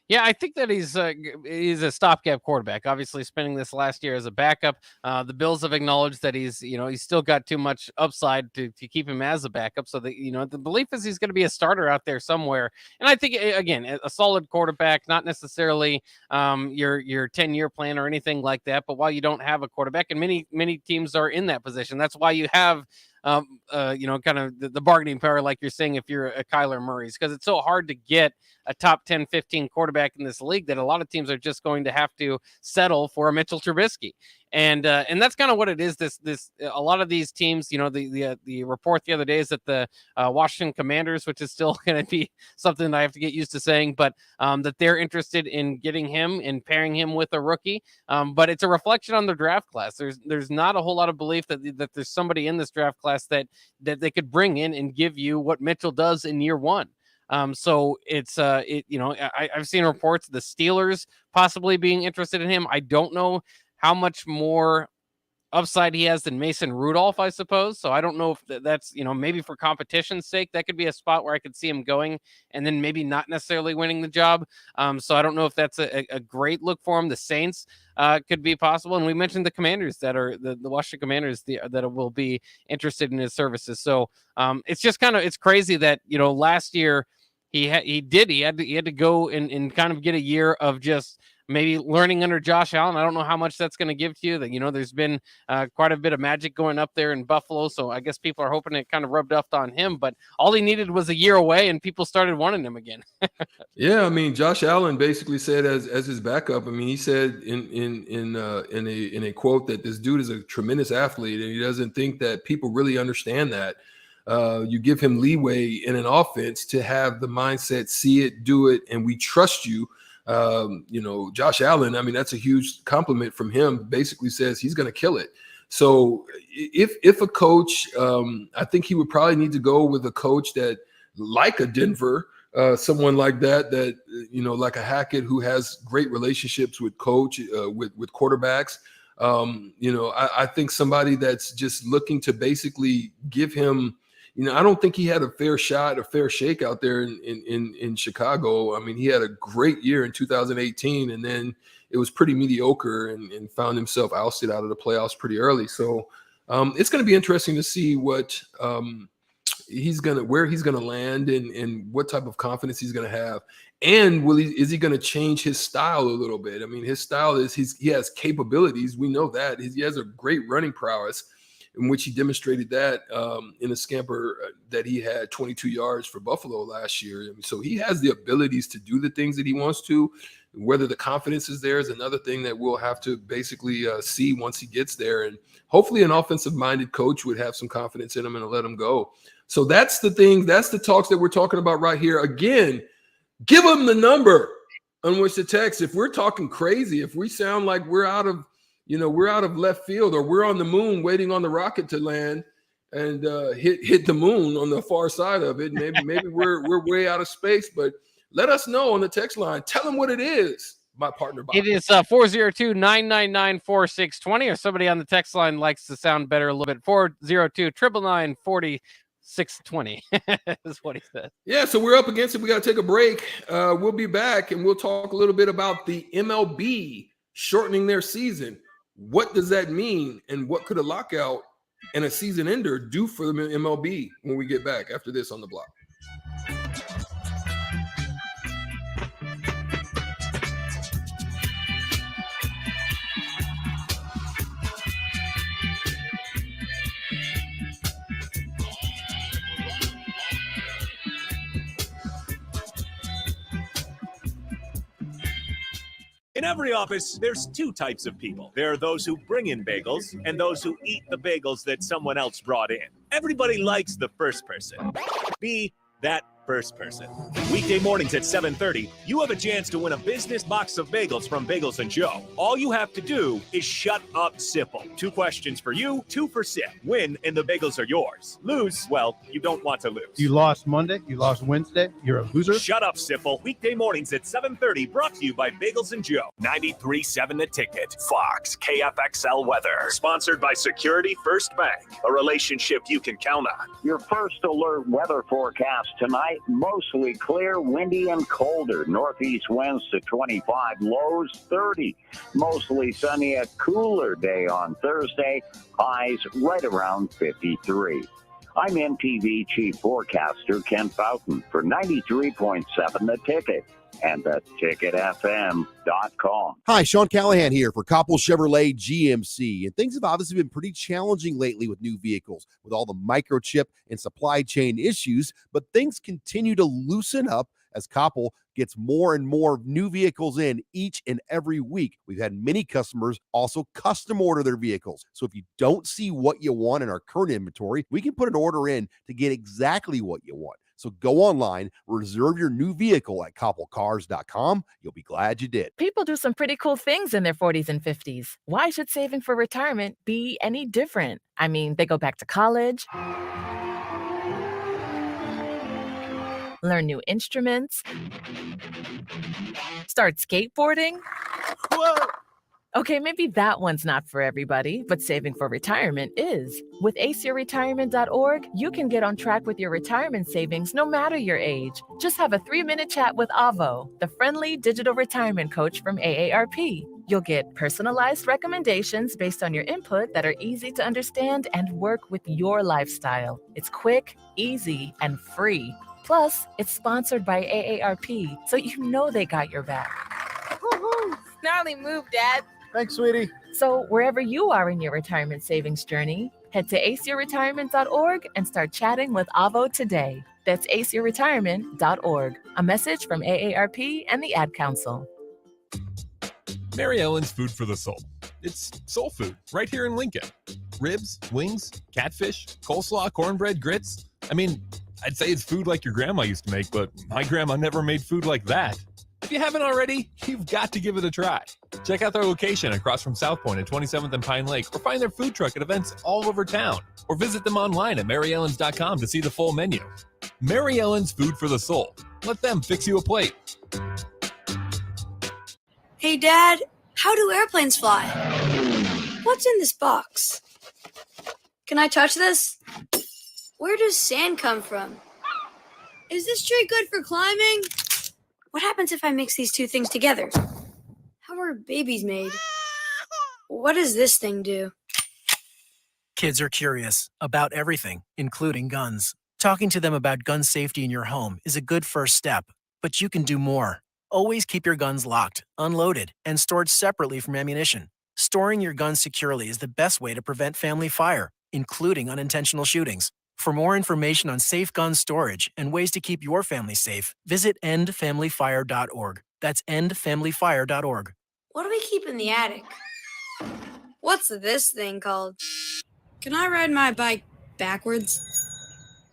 Yeah, I think that he's a stopgap quarterback. Obviously, spending this last year as a backup, the Bills have acknowledged that he's still got too much upside to keep him as a backup. So that the belief is he's going to be a starter out there somewhere. And I think again, a solid quarterback, not necessarily your 10-year plan or anything like that. But while you don't have a quarterback, and many teams are in that position, that's why you have kind of the bargaining power, like you're saying, if you're a Kyler Murray's, because it's so hard to get a top 10, 15 quarterback in this league that a lot of teams are just going to have to settle for a Mitchell Trubisky. And that's kind of what it is. A lot of these teams, the report the other day is that the Washington Commanders, which is still going to be something that I have to get used to saying, but that they're interested in getting him and pairing him with a rookie. But it's a reflection on their draft class. There's not a whole lot of belief that there's somebody in this draft class that they could bring in and give you what Mitchell does in year one. So it's I've seen reports of the Steelers possibly being interested in him. I don't know how much more upside he has than Mason Rudolph, I suppose. So I don't know if that's, maybe for competition's sake, that could be a spot where I could see him going and then maybe not necessarily winning the job. So I don't know if that's a great look for him. The Saints could be possible. And we mentioned the Commanders that are the Washington Commanders that will be interested in his services. So it's just it's crazy that, last year he had to go and kind of get a year of just maybe learning under Josh Allen. I don't know how much that's going to give to you. That there's been quite a bit of magic going up there in Buffalo, so I guess people are hoping it kind of rubbed off on him. But all he needed was a year away, and people started wanting him again. Yeah, I mean, Josh Allen basically said as his backup. I mean, he said in a quote that this dude is a tremendous athlete, and he doesn't think that people really understand that. You give him leeway in an offense to have the mindset, see it, do it, and we trust you. Josh Allen, I mean, that's a huge compliment from him. Basically says he's going to kill it. So if a coach, I think he would probably need to go with a coach that, like a Denver, someone like that, like a Hackett, who has great relationships with with quarterbacks. I think somebody that's just looking to basically give him, I don't think he had a fair shake out there in Chicago. I mean, he had a great year in 2018, and then it was pretty mediocre and found himself ousted out of the playoffs pretty early. So it's going to be interesting to see what where he's going to land and what type of confidence he's going to have. And is he going to change his style a little bit? I mean, his style is he has capabilities. We know that. He has a great running prowess, in which he demonstrated that in a scamper that he had 22 yards for Buffalo last year. I mean, so he has the abilities to do the things that he wants to. Whether the confidence is there is another thing that we'll have to basically see once he gets there. And hopefully an offensive-minded coach would have some confidence in him and let him go. So that's the thing. That's the talks that we're talking about right here. Again, give them the number on which to text. If we're talking crazy, if we sound like we're out of left field, or we're on the moon waiting on the rocket to land and hit the moon on the far side of it, maybe we're way out of space. But let us know on the text line. Tell them what it is, my partner Bob. It is 402-999-4620, or somebody on the text line likes to sound better a little bit. 402-999-4620 is what he said. Yeah, so we're up against it. We got to take a break. We'll be back, and we'll talk a little bit about the MLB shortening their season. What does that mean, and what could a lockout and a season ender do for the MLB when we get back after this on The Block? In every office, there's two types of people. There are those who bring in bagels and those who eat the bagels that someone else brought in. Everybody likes the first person. Be that first person. Weekday mornings at 7:30, you have a chance to win a business box of bagels from Bagels and Joe. All you have to do is shut up, Sipple. 2 questions for you, 2 for Sip. Win, and the bagels are yours. Lose, well, you don't want to lose. You lost Monday, you lost Wednesday, you're a loser. Shut up, Sipple. Weekday mornings at 7:30, brought to you by Bagels and Joe. 93.7 The Ticket. Fox, KFXL weather. Sponsored by Security First Bank. A relationship you can count on. Your first alert weather forecast tonight, mostly clear, windy and colder. Northeast winds to 25, lows 30. Mostly sunny, a cooler day on Thursday, highs right around 53. I'm MTV Chief Forecaster Ken Fountain for 93.7 The Ticket and theticketfm.com. Hi, Sean Callahan here for Coppell Chevrolet GMC. And things have obviously been pretty challenging lately with new vehicles, with all the microchip and supply chain issues, but things continue to loosen up as Coppell gets more and more new vehicles in each and every week. We've had many customers also custom order their vehicles. So if you don't see what you want in our current inventory, we can put an order in to get exactly what you want. So go online, reserve your new vehicle at CoppellCars.com. You'll be glad you did. People do some pretty cool things in their 40s and 50s. Why should saving for retirement be any different? I mean, they go back to college, learn new instruments, start skateboarding. Whoa! Okay, maybe that one's not for everybody, but saving for retirement is. With aceyourretirement.org, you can get on track with your retirement savings no matter your age. Just have a 3-minute chat with Avo, the friendly digital retirement coach from AARP. You'll get personalized recommendations based on your input that are easy to understand and work with your lifestyle. It's quick, easy, and free. Plus, it's sponsored by AARP, so you know they got your back. Woohoo! Snarly move, Dad. Thanks, sweetie. So wherever you are in your retirement savings journey, head to aceyourretirement.org and start chatting with Avo today. That's aceyourretirement.org. A message from AARP and the Ad Council. Mary Ellen's Food for the Soul. It's soul food right here in Lincoln. Ribs, wings, catfish, coleslaw, cornbread, grits. I mean, I'd say it's food like your grandma used to make, but my grandma never made food like that. If you haven't already, you've got to give it a try. Check out their location across from South Point at 27th and Pine Lake, or find their food truck at events all over town, or visit them online at maryellens.com to see the full menu. Mary Ellen's Food for the Soul. Let them fix you a plate. Hey, Dad, how do airplanes fly? What's in this box? Can I touch this? Where does sand come from? Is this tree good for climbing? What happens if I mix these two things together? How are babies made? What does this thing do? Kids are curious about everything, including guns. Talking to them about gun safety in your home is a good first step, but you can do more. Always keep your guns locked, unloaded, and stored separately from ammunition. Storing your guns securely is the best way to prevent family fire, including unintentional shootings. For more information on safe gun storage and ways to keep your family safe, visit endfamilyfire.org. That's endfamilyfire.org. What do we keep in the attic? What's this thing called? Can I ride my bike backwards?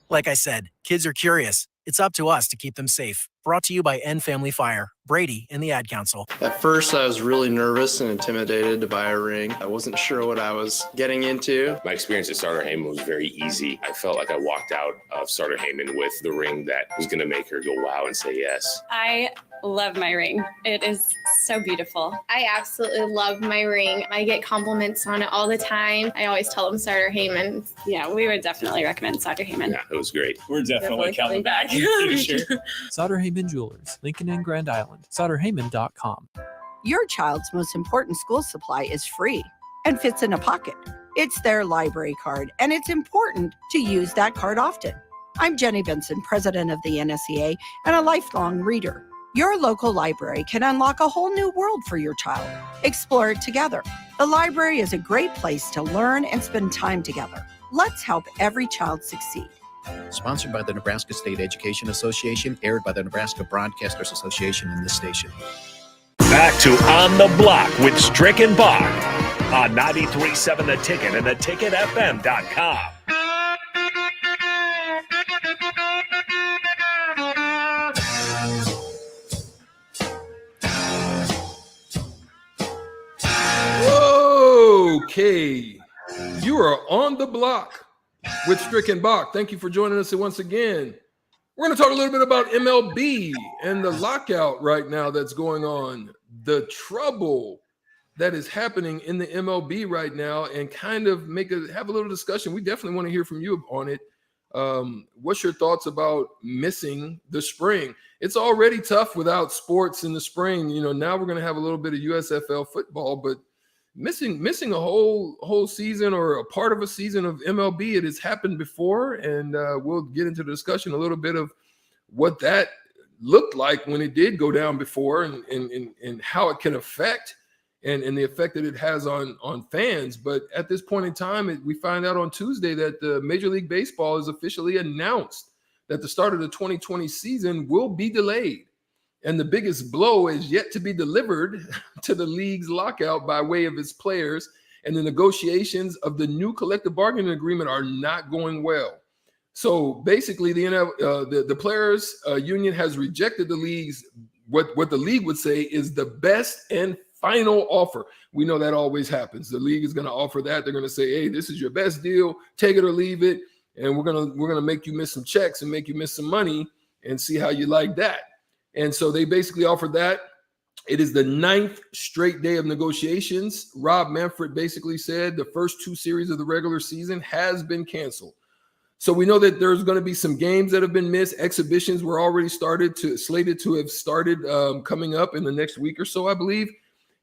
Like I said, kids are curious. It's up to us to keep them safe. Brought to you by End Family Fire, Brady, and the Ad Council. At first, I was really nervous and intimidated to buy a ring. I wasn't sure what I was getting into. My experience at Starter Heyman was very easy. I felt like I walked out of Starter Heyman with the ring that was going to make her go wow and say yes. I love my ring. It is so beautiful. I absolutely love my ring. I get compliments on it all the time. I always tell them Starter Heyman. Yeah, we would definitely recommend Starter Heyman. Yeah, it was great. We're definitely coming back in the future. Sutter Heyman Jewelers, Lincoln and Grand Island. SutterHeyman.com. Your child's most important school supply is free and fits in a pocket. It's their library card, and it's important to use that card often. I'm Jenny Benson, president of the NSEA and a lifelong reader. Your local library can unlock a whole new world for your child. Explore it together. The library is a great place to learn and spend time together. Let's help every child succeed. Sponsored by the Nebraska State Education Association, aired by the Nebraska Broadcasters Association in this station. Back to On the Block with Strick and Bach on 93.7 The Ticket and theticketfm.com. Okay, you are on the block with Strick and Bach. Thank you for joining us once again. We're going to talk a little bit about MLB and the lockout right now that's going on, the trouble that is happening in the MLB right now, and kind of have a little discussion. We definitely want to hear from you on it. What's your thoughts about missing the spring? It's already tough without sports in the spring. Now we're going to have a little bit of USFL football, but missing a whole season or a part of a season of MLB, it has happened before, and we'll get into the discussion a little bit of what that looked like when it did go down before, and how it can affect and the effect that it has on fans. But at this point in time, we find out on Tuesday that the Major League Baseball has officially announced that the start of the 2020 season will be delayed. And the biggest blow is yet to be delivered to the league's lockout by way of its players. And the negotiations of the new collective bargaining agreement are not going well. So basically, the players union has rejected the league's, what the league would say is the best and final offer. We know that always happens. The league is going to offer that. They're going to say, hey, this is your best deal. Take it or leave it. And we're going to make you miss some checks and make you miss some money and see how you like that. And so they basically offered that. It is the 9th straight day of negotiations. Rob Manfred basically said the first 2 series of the regular season has been canceled. So we know that there's going to be some games that have been missed. Exhibitions were already slated to have started coming up in the next week or so, I believe.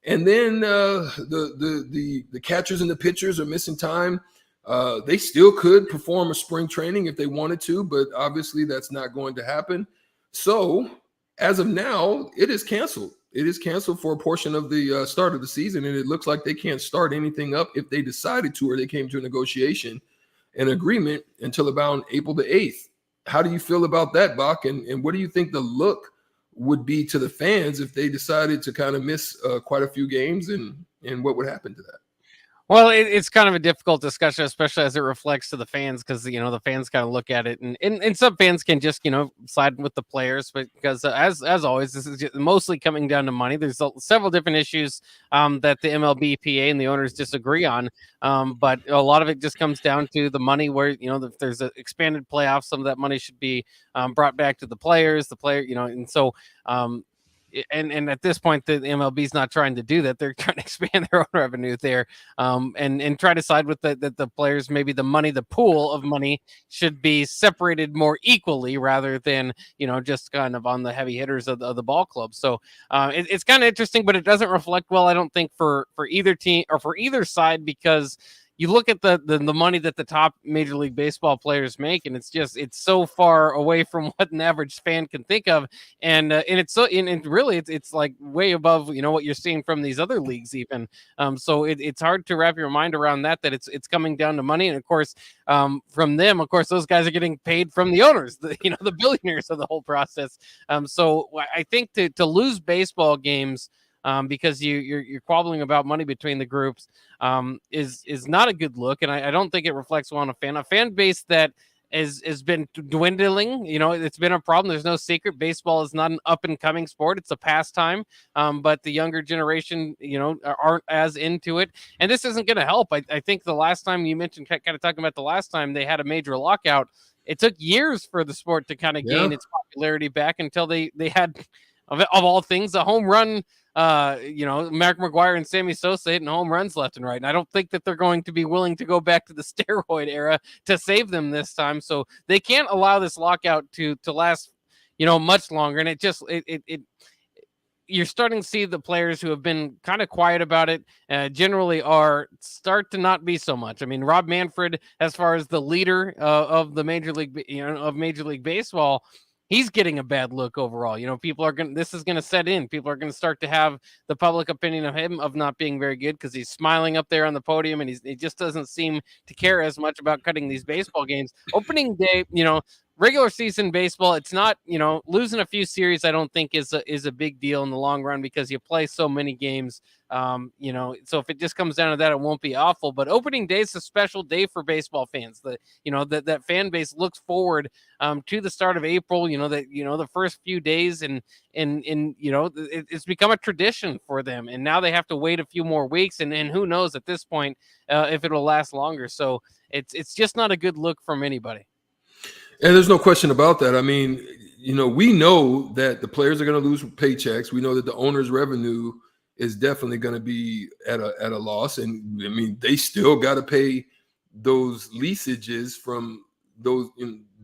And then the catchers and the pitchers are missing time. They still could perform a spring training if they wanted to, but obviously that's not going to happen. So as of now, it is canceled. It is canceled for a portion of the start of the season, and it looks like they can't start anything up if they decided to, or they came to a negotiation and agreement until about April the 8th. How do you feel about that, Bach? And what do you think the look would be to the fans if they decided to kind of miss quite a few games, and what would happen to that? Well, it's kind of a difficult discussion, especially as it reflects to the fans, because the fans kind of look at it, and some fans can just side with the players, but because as always, this is just mostly coming down to money. There's several different issues that the MLBPA and the owners disagree on, but a lot of it just comes down to the money. Where if there's an expanded playoff, some of that money should be brought back to the players. And so. And at this point, the MLB is not trying to do that. They're trying to expand their own revenue there, and try to side with that the players, maybe the pool of money should be separated more equally rather than just kind of on the heavy hitters of the ball club. So it's kind of interesting, but it doesn't reflect well, I don't think, for either team or for either side, because you look at the money that the top Major League Baseball players make, and it's so far away from what an average fan can think of, and it's so really it's like way above what you're seeing from these other leagues even. So it's hard to wrap your mind around that it's coming down to money, and of course from them, of course, those guys are getting paid from the owners, the billionaires of the whole process. So I think to lose baseball games, because you're quabbling about money between the groups, is not a good look, and I don't think it reflects well on a fan base that has been dwindling. It's been a problem. There's no secret. Baseball is not an up and coming sport. It's a pastime, but the younger generation, aren't as into it, and this isn't going to help. I think the last time you mentioned, kind of talking about the last time they had a major lockout, it took years for the sport to kind of gain its popularity back until they had, of all things, a home run. Mark McGwire and Sammy Sosa hitting home runs left and right. And I don't think that they're going to be willing to go back to the steroid era to save them this time. So they can't allow this lockout to last, much longer. And you're starting to see the players who have been kind of quiet about it generally start to not be so much. I mean, Rob Manfred, as far as the leader of the Major League, of Major League Baseball, he's getting a bad look overall. This is going to set in. People are going to start to have the public opinion of him of not being very good because he's smiling up there on the podium, and he just doesn't seem to care as much about cutting these baseball games. Opening day, regular season baseball, it's not, losing a few series, I don't think is a big deal in the long run because you play so many games. So if it just comes down to that, it won't be awful. But opening day is a special day for baseball fans. That fan base looks forward to the start of April. The first few days, and it's become a tradition for them. And now they have to wait a few more weeks, and who knows at this point if it'll last longer. So it's just not a good look from anybody. And there's no question about that. I mean, we know that the players are going to lose paychecks. We know that the owner's revenue is definitely going to be at a loss. And I mean, they still got to pay those leasages from those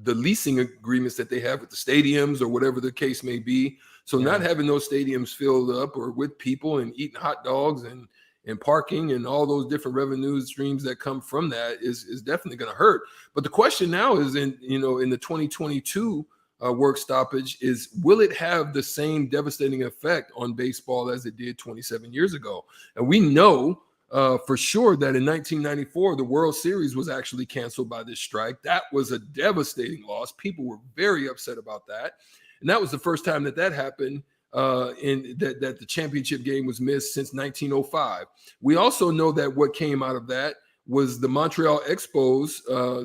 the leasing agreements that they have with the stadiums or whatever the case may be. So not having those stadiums filled up or with people and eating hot dogs and parking and all those different revenue streams that come from that is definitely going to hurt. But the question now is in the 2022 work stoppage is, will it have the same devastating effect on baseball as it did 27 years ago? And we know for sure that in 1994, the World Series was actually canceled by this strike. That was a devastating loss. People were very upset about that. And that was the first time that happened that the championship game was missed since 1905. We also know that what came out of that was the Montreal Expos.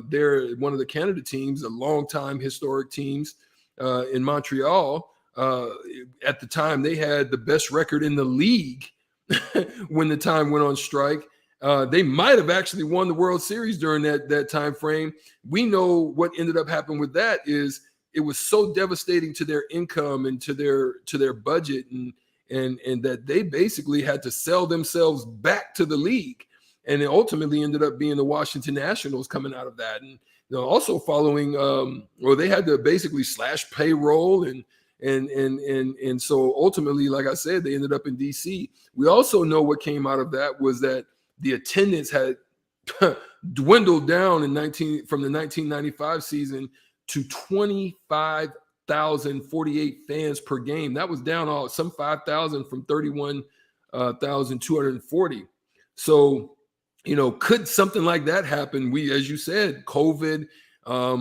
They're one of the Canada teams, a longtime historic teams in Montreal. At the time, they had the best record in the league when the time went on strike. They might have actually won the World Series during that time frame. We know what ended up happening with that is it was so devastating to their income and to their budget, and that they basically had to sell themselves back to the league. And it ultimately ended up being the Washington Nationals coming out of that. And also following, they had to basically slash payroll and so ultimately, like I said, they ended up in DC. We also know what came out of that was that the attendance had dwindled down from the 1995 season to 25,048 fans per game. That was down some 5,000 from 31,240. So, could something like that happen? As you said, COVID, a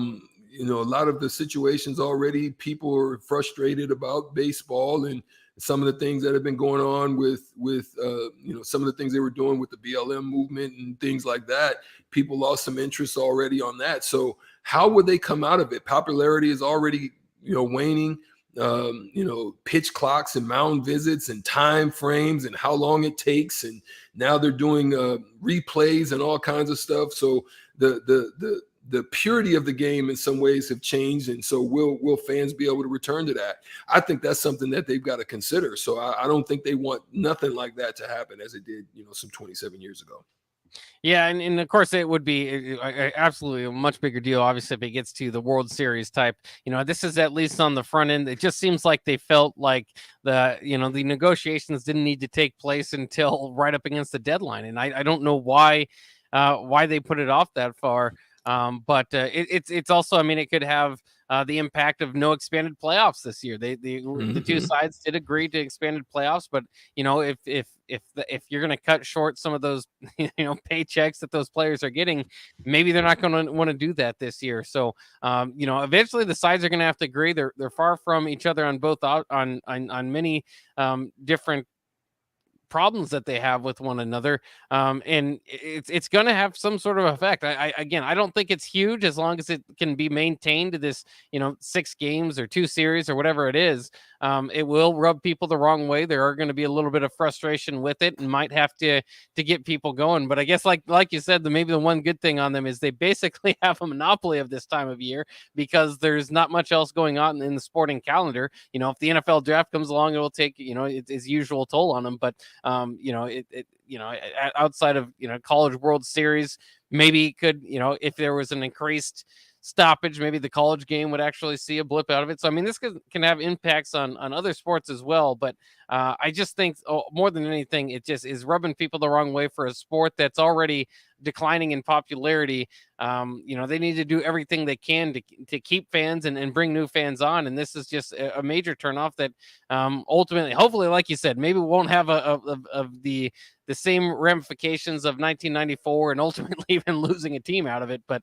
lot of the situations already, people are frustrated about baseball and some of the things that have been going on with some of the things they were doing with the BLM movement and things like that. People lost some interest already on that. So how would they come out of it? Popularity is already, waning. Pitch clocks and mound visits and time frames and how long it takes. And now they're doing replays and all kinds of stuff. So the purity of the game in some ways have changed. And so will fans be able to return to that? I think that's something that they've got to consider. So I don't think they want nothing like that to happen as it did, some 27 years ago. Yeah, and of course it would be absolutely a much bigger deal, obviously, if it gets to the World Series type. This is at least on the front end. It just seems like they felt like the negotiations didn't need to take place until right up against the deadline, and I don't know why they put it off that far. But it's also, I mean, it could have the impact of no expanded playoffs this year. The two sides did agree to expanded playoffs, but if you're going to cut short some of those paychecks that those players are getting, maybe they're not going to want to do that this year. So eventually the sides are going to have to agree. They're far from each other on both on many different problems that they have with one another, and it's going to have some sort of effect. I don't think it's huge as long as it can be maintained to this 6 games or 2 series or whatever it is. It will rub people the wrong way. There are going to be a little bit of frustration with it and might have to get people going. But I guess like you said, maybe the one good thing on them is they basically have a monopoly of this time of year because there's not much else going on in the sporting calendar. If the NFL draft comes along, it will take its usual toll on them. But outside of College World Series, maybe it could if there was an increased stoppage, maybe the college game would actually see a blip out of it. So I mean, this can have impacts on other sports as well. But I just think more than anything, it just is rubbing people the wrong way for a sport that's already declining in popularity. They need to do everything they can to keep fans and bring new fans on. And this is just a major turnoff that ultimately, hopefully, like you said, maybe won't have the same ramifications of 1994 and ultimately even losing a team out of it. But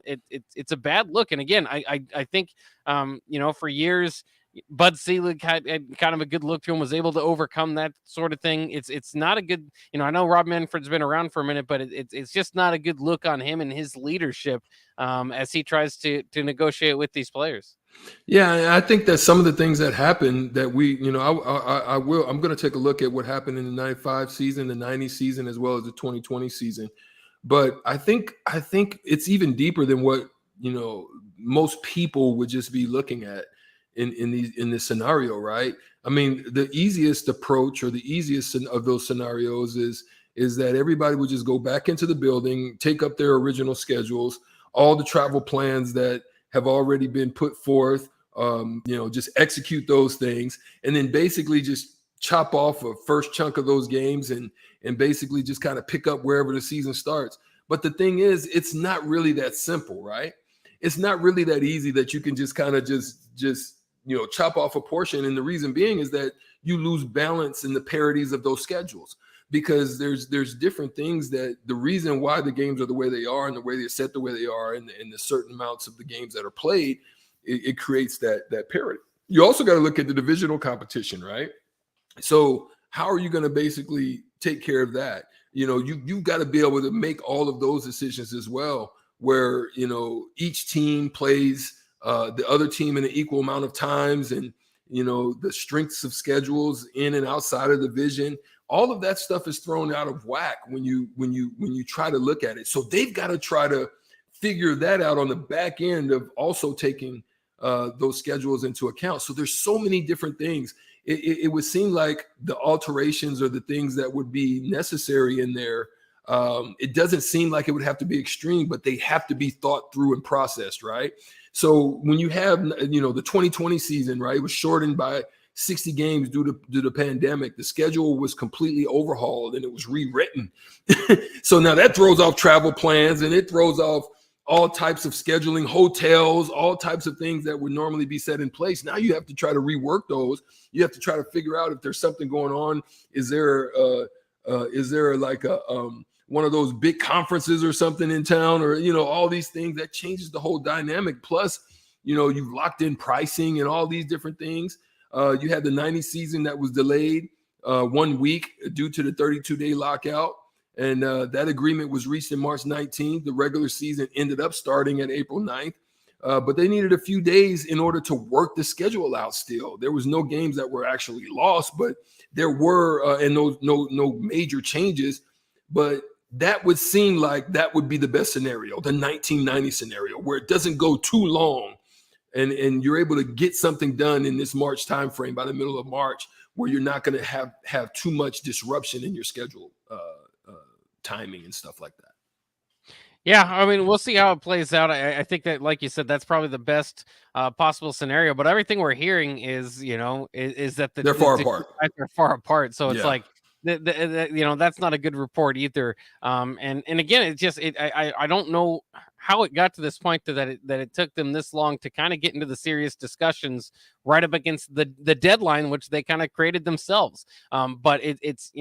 it's a bad look. And again, I think, for years, Bud Selig had kind of a good look to him, was able to overcome that sort of thing. It's not a good, I know Rob Manfred's been around for a minute, but it's just not a good look on him and his leadership as he tries to negotiate with these players. Yeah, I think that some of the things that happened that I'm going to take a look at what happened in the 95 season, the 90 season, as well as the 2020 season. But I think it's even deeper than what, most people would just be looking at in this scenario, right? I mean, the easiest approach or the easiest of those scenarios is that everybody would just go back into the building, take up their original schedules, all the travel plans that have already been put forth, just execute those things, and then basically just chop off a first chunk of those games and basically just kind of pick up wherever the season starts. But the thing is, it's not really that simple, right? It's not really that easy that you can just kind of just chop off a portion. And the reason being is that you lose balance in the parities of those schedules, because there's different things that the reason why the games are the way they are and the way they're set the way they are and the certain amounts of the games that are played, it creates that parity. You also got to look at the divisional competition, right? So how are you going to basically take care of that? You've got to be able to make all of those decisions as well, where, each team plays the other team in an equal amount of times, and the strengths of schedules in and outside of the division. All of that stuff is thrown out of whack when you try to look at it. So they've got to try to figure that out on the back end of also taking those schedules into account. So there's so many different things. It would seem like the alterations or the things that would be necessary in there, it doesn't seem like it would have to be extreme, but they have to be thought through and processed, right? So when you have, the 2020 season, right, it was shortened by 60 games due to the pandemic. The schedule was completely overhauled and it was rewritten. So now that throws off travel plans, and it throws off all types of scheduling, hotels, all types of things that would normally be set in place. Now you have to try to rework those. You have to try to figure out if there's something going on. Is there like one of those big conferences or something in town, or, all these things that changes the whole dynamic. Plus, you've locked in pricing and all these different things. You had the 90 season that was delayed 1 week due to the 32-day lockout. And that agreement was reached in March 19th. The regular season ended up starting at April 9th. But they needed a few days in order to work the schedule out still. There was no games that were actually lost, but there were, and no major changes. But that would seem like that would be the best scenario, the 1990 scenario, where it doesn't go too long and you're able to get something done in this March timeframe by the middle of March, where you're not going to have too much disruption in your schedule timing and stuff like that. Yeah, I mean, we'll see how it plays out. I think that, like you said, that's probably the best possible scenario. But everything we're hearing is that they're far apart. They're far apart. So it's Yeah. like, that's not a good report either. And again, it's just I don't know how it got to this point that it took them this long to kind of get into the serious discussions right up against the deadline, which they kind of created themselves. But it's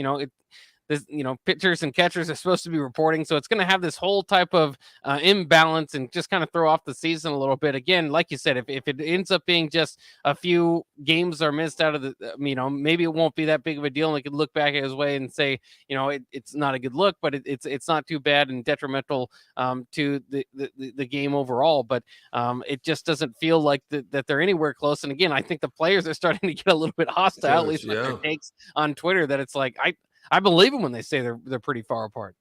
pitchers and catchers are supposed to be reporting, so it's going to have this whole type of imbalance and just kind of throw off the season a little bit. Again, like you said, if it ends up being just a few games are missed out of the, maybe it won't be that big of a deal, and we could look back at his way and say, it's not a good look, but it's not too bad and detrimental to the game overall. But it just doesn't feel like that they're anywhere close. And again, I think the players are starting to get a little bit hostile, at least with their takes on Twitter, that it's like, I believe them when they say they're pretty far apart.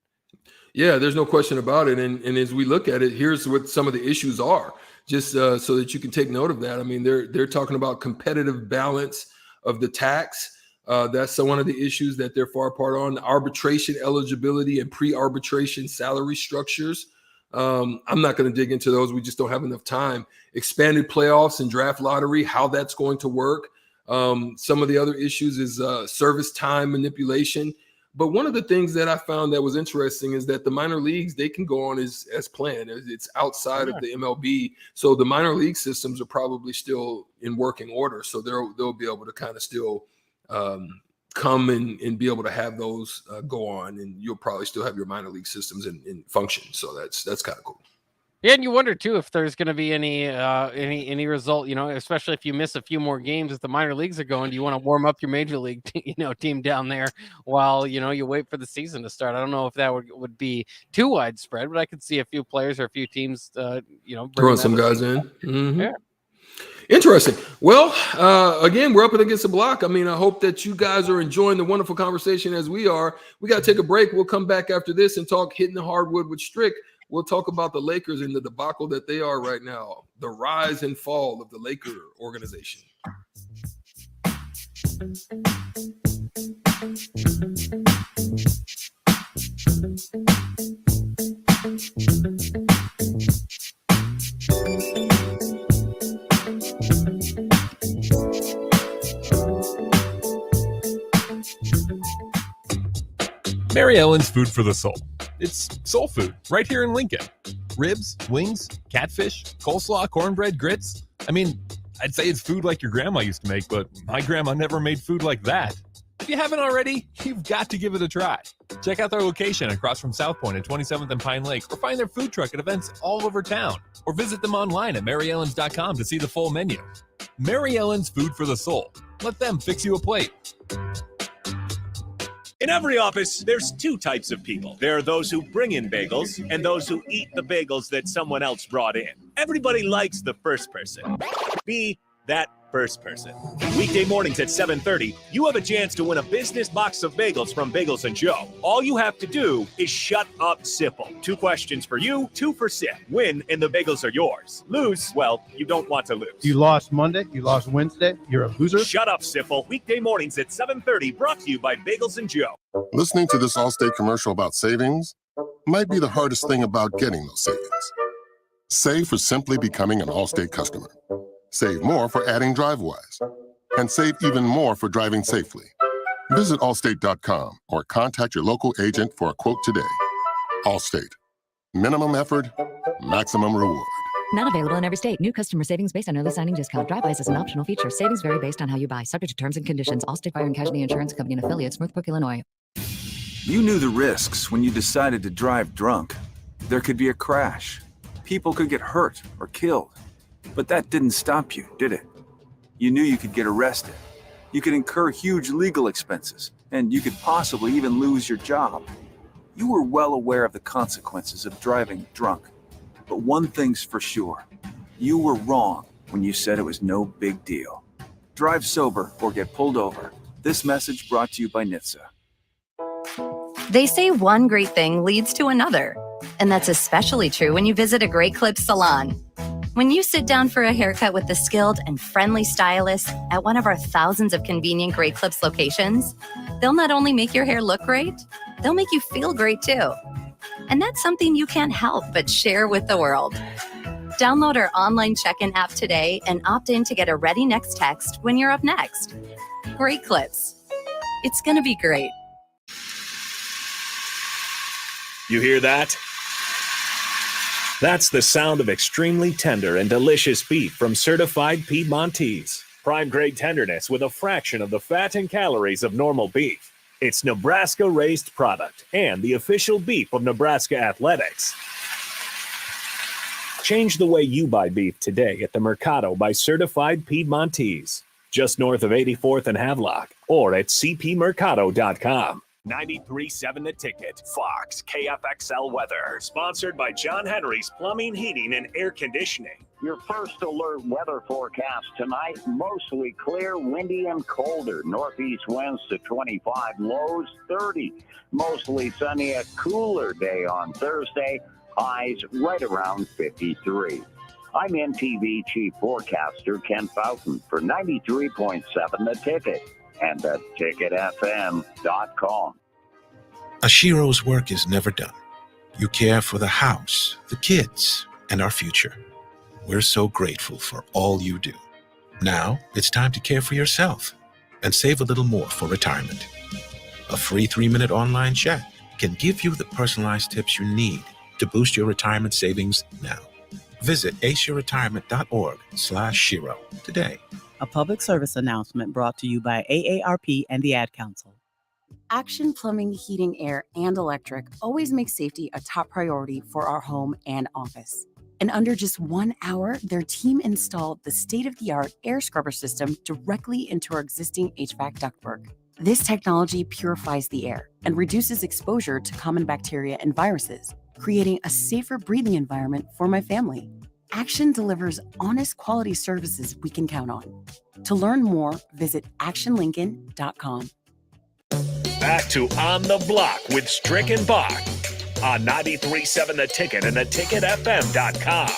Yeah, there's no question about it. And as we look at it, here's what some of the issues are, just so that you can take note of that. I mean, they're talking about competitive balance of the tax. That's one of the issues that they're far apart on. Arbitration eligibility and pre-arbitration salary structures. I'm not going to dig into those. We just don't have enough time. Expanded playoffs and draft lottery, how that's going to work. Some of the other issues is service time manipulation. But one of the things that I found that was interesting is that the minor leagues, they can go on as planned. It's outside of the MLB. So the minor league systems are probably still in working order. So they'll be able to kind of still come and be able to have those go on, and you'll probably still have your minor league systems in function. So that's kind of cool. Yeah, and you wonder too if there's going to be any result, especially if you miss a few more games as the minor leagues are going. Do you want to warm up your major league, team down there while you wait for the season to start? I don't know if that would be too widespread, but I could see a few players or a few teams, throwing some guys in. Mm-hmm. Yeah. Interesting. Well, again, we're up against the block. I mean, I hope that you guys are enjoying the wonderful conversation as we are. We got to take a break. We'll come back after this and talk hitting the hardwood with Strick. We'll talk about the Lakers and the debacle that they are right now, the rise and fall of the Laker organization. Mary Ellen's Food for the Soul. It's soul food right here in Lincoln. Ribs, wings, catfish, coleslaw, cornbread, grits. I mean, I'd say it's food like your grandma used to make, but my grandma never made food like that. If you haven't already, you've got to give it a try. Check out their location across from South Point at 27th and Pine Lake, or find their food truck at events all over town, or visit them online at maryellens.com to see the full menu. Mary Ellen's Food for the Soul. Let them fix you a plate. In every office, there's two types of people. There are those who bring in bagels and those who eat the bagels that someone else brought in. Everybody likes the first person. Be that first person. Weekday mornings at 7:30, you have a chance to win a business box of bagels from Bagels & Joe. All you have to do is shut up, Sipple. 2 questions for you, 2 for Sip. Win, and the bagels are yours. Lose, well, you don't want to lose. You lost Monday, you lost Wednesday, you're a loser. Shut up, Sipple. Weekday mornings at 7:30, brought to you by Bagels & Joe. Listening to this Allstate commercial about savings might be the hardest thing about getting those savings. Save for simply becoming an Allstate customer. Save more for adding DriveWise. And save even more for driving safely. Visit Allstate.com or contact your local agent for a quote today. Allstate. Minimum effort, maximum reward. Not available in every state. New customer savings based on early signing discount. DriveWise is an optional feature. Savings vary based on how you buy. Subject to terms and conditions. Allstate Fire and Casualty Insurance Company and affiliates, Northbrook, Illinois. You knew the risks when you decided to drive drunk. There could be a crash. People could get hurt or killed. But that didn't stop you, did it? You knew you could get arrested. You could incur huge legal expenses, and you could possibly even lose your job. You were well aware of the consequences of driving drunk. But one thing's for sure. You were wrong when you said it was no big deal. Drive sober or get pulled over. This message brought to you by NHTSA. They say one great thing leads to another. And that's especially true when you visit a Great Clips salon. When you sit down for a haircut with the skilled and friendly stylist at one of our thousands of convenient Great Clips locations, they'll not only make your hair look great, they'll make you feel great too. And that's something you can't help but share with the world. Download our online check-in app today and opt in to get a Ready Next text when you're up next. Great Clips. It's going to be great. You hear that? That's the sound of extremely tender and delicious beef from Certified Piedmontese. Prime grade tenderness with a fraction of the fat and calories of normal beef. It's Nebraska-raised product and the official beef of Nebraska Athletics. Change the way you buy beef today at the Mercado by Certified Piedmontese, just north of 84th and Havelock, or at cpmercado.com. 93.7 The Ticket, Fox, KFXL weather. Sponsored by John Henry's Plumbing, Heating, and Air Conditioning. Your first alert weather forecast tonight, mostly clear, windy, and colder. Northeast winds to 25, lows 30. Mostly sunny, a cooler day on Thursday. Highs right around 53. I'm NTV Chief Forecaster Ken Fountain for 93.7 The Ticket and theticketfm.com. Ashiro's work is never done. You care for the house, the kids, and our future. We're so grateful for all you do. Now it's time to care for yourself and save a little more for retirement. A free 3-minute online chat can give you the personalized tips you need to boost your retirement savings now. Visit aceyourretirement.org/Shiro today. A public service announcement brought to you by AARP and the Ad Council. Action Plumbing, Heating, Air, and Electric always makes safety a top priority for our home and office. In under just 1 hour, their team installed the state-of-the-art air scrubber system directly into our existing HVAC ductwork. This technology purifies the air and reduces exposure to common bacteria and viruses, creating a safer breathing environment for my family. Action delivers honest quality services we can count on. To learn more, visit actionlincoln.com. Back to On the Block with Strick and Bach on 93.7 The Ticket and theticketfm.com.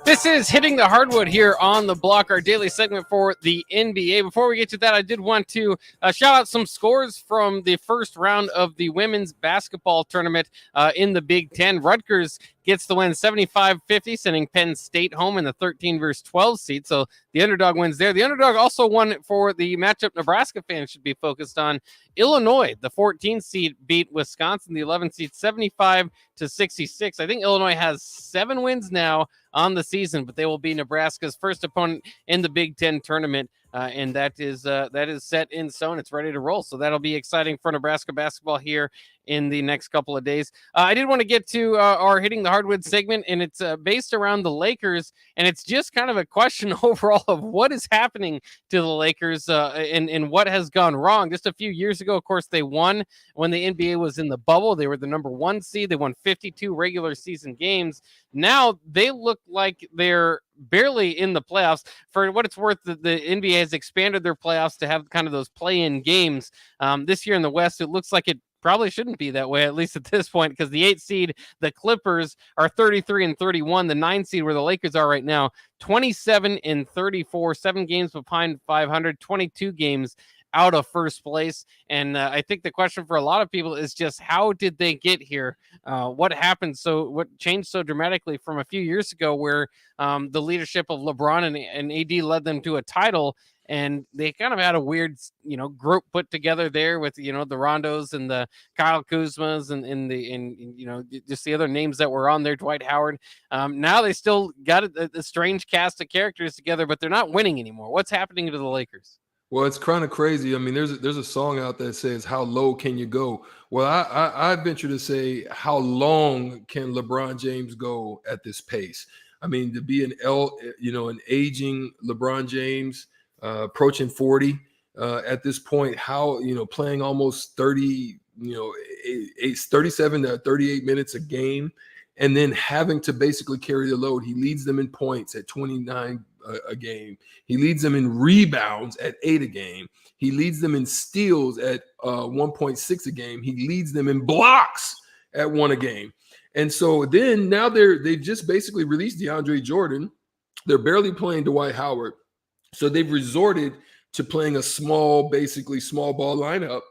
This is Hitting the Hardwood here on The Block, our daily segment for the NBA. Before we get to that, I did want to shout out some scores from the first round of the women's basketball tournament in the Big Ten. Rutgers gets the win 75-50, sending Penn State home in the 13-12 seed. So the underdog wins there. The underdog also won for the matchup Nebraska fans should be focused on. Illinois, the 14 seed, beat Wisconsin, the 11 seed, 75-66. I think Illinois has 7 wins now on the season, but they will be Nebraska's first opponent in the Big Ten tournament. And that is set in stone. It's ready to roll. So that'll be exciting for Nebraska basketball here in the next couple of days. I did want to get to our Hitting the Hardwood segment, and it's based around the Lakers. And it's just kind of a question overall of what is happening to the Lakers and what has gone wrong. Just a few years ago, of course, they won when the NBA was in the bubble. They were the number 1 seed. They won 52 regular season games. Now they look like they're barely in the playoffs. For what it's worth, the NBA has expanded their playoffs to have kind of those play-in games. This year in the West, it looks like it probably shouldn't be that way, at least at this point, because the 8 seed, the Clippers, are 33-31. The 9 seed, where the Lakers are right now, 27-34, 7 games behind 500, 22 games out of first place. And I think the question for a lot of people is just, how did they get here? What happened? What changed so dramatically from a few years ago, where the leadership of LeBron and AD led them to a title, and they kind of had a weird, group put together there with, the Rondos and the Kyle Kuzmas and just the other names that were on there, Dwight Howard. Now they still got a strange cast of characters together, but they're not winning anymore. What's happening to the Lakers? Well, it's kind of crazy. I mean, there's a song out that says, "How low can you go?" Well, I venture to say, how long can LeBron James go at this pace? I mean, to be an aging LeBron James, approaching 40 at this point, how, playing almost 37 to 38 minutes a game, and then having to basically carry the load. He leads them in points at 29 a game. He leads them in rebounds at 8 a game. He leads them in steals at 1.6 a game. He leads them in blocks at 1 a game. And so then now they've just basically released DeAndre Jordan. They're barely playing Dwight Howard. So they've resorted to playing a small ball lineup,